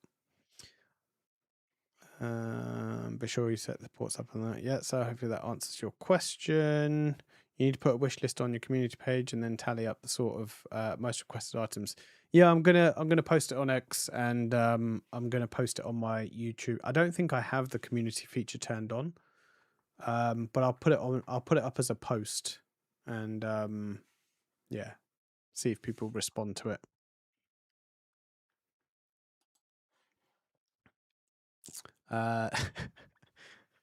Be sure you set the ports up on that. Yeah, so hopefully that answers your question. You need to put a wish list on your community page and then tally up the sort of most requested items. Yeah, I'm gonna post it on X, and I'm gonna post it on my YouTube. I don't think I have the community feature turned on, but I'll put it on. I'll put it up as a post, and yeah, see if people respond to it.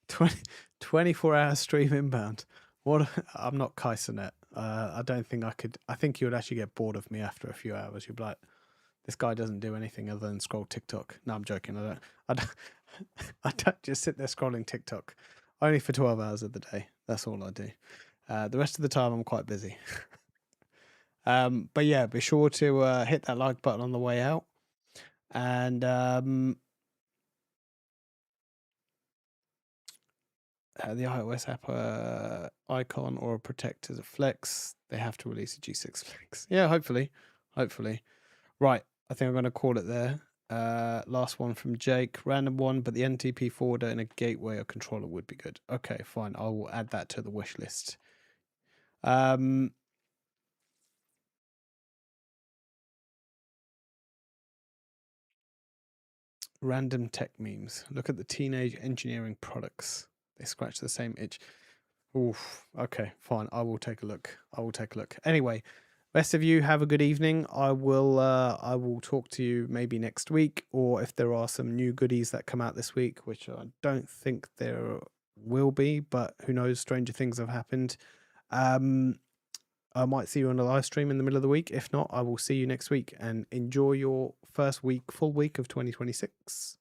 20, 24-hour stream inbound. What? I'm not Kaisernet. I don't think I could. I think you would actually get bored of me after a few hours. You'd be like, this guy doesn't do anything other than scroll TikTok. No, I'm joking. I don't I don't just sit there scrolling TikTok. Only for 12 hours of the day. That's all I do. The rest of the time I'm quite busy. But yeah, be sure to hit that like button on the way out. And the iOS app icon or protect as a flex. They have to release a G6 flex. Yeah, hopefully. Right, I think I'm going to call it there. Last one from Jake. Random one, but the NTP forwarder and a gateway or controller would be good. Okay, fine. I will add that to the wish list. Random tech memes. Look at the teenage engineering products. They scratch the same itch. Oof. Okay, fine. I will take a look. Anyway, rest of you have a good evening. I will talk to you maybe next week, or if there are some new goodies that come out this week, which I don't think there will be, but who knows, stranger things have happened. I might see you on a live stream in the middle of the week. If not, I will see you next week, and enjoy your first full week of 2026.